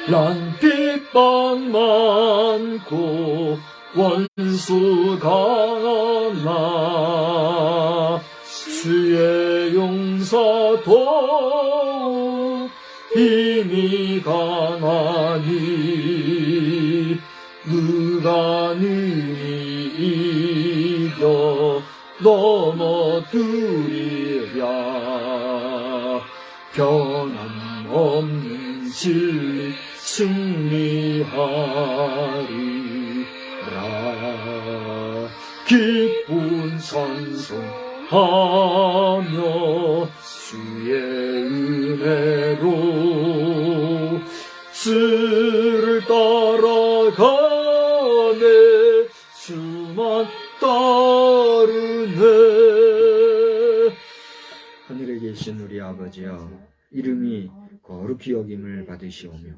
난핍박 많고 원수 강하나 주의 용서도 힘이 강하니 누가 능히 이겨 넘어뜨리랴. 변함없는 진리 승리하리라. 기쁜 찬송하며 주의 은혜로 주를 따라가네. 주만 따르네. 하늘에 계신 우리 아버지여, 이름이 거룩히 여김을 받으시오며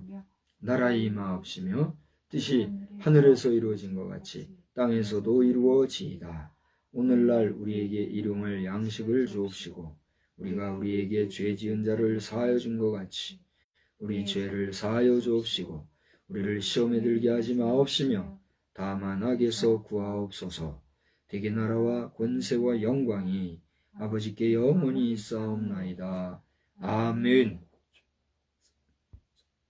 나라의 임하옵시며 뜻이 하늘에서 이루어진 것 같이 땅에서도 이루어지이다. 오늘날 우리에게 일용할 양식을 주옵시고 우리가 우리에게 죄 지은 자를 사하여 준 것 같이 우리 죄를 사하여 주옵시고 우리를 시험에 들게 하지 마옵시며 다만 악에서 구하옵소서. 대개 나라와 권세와 영광이 아버지께 영원히 있사옵나이다. 아멘.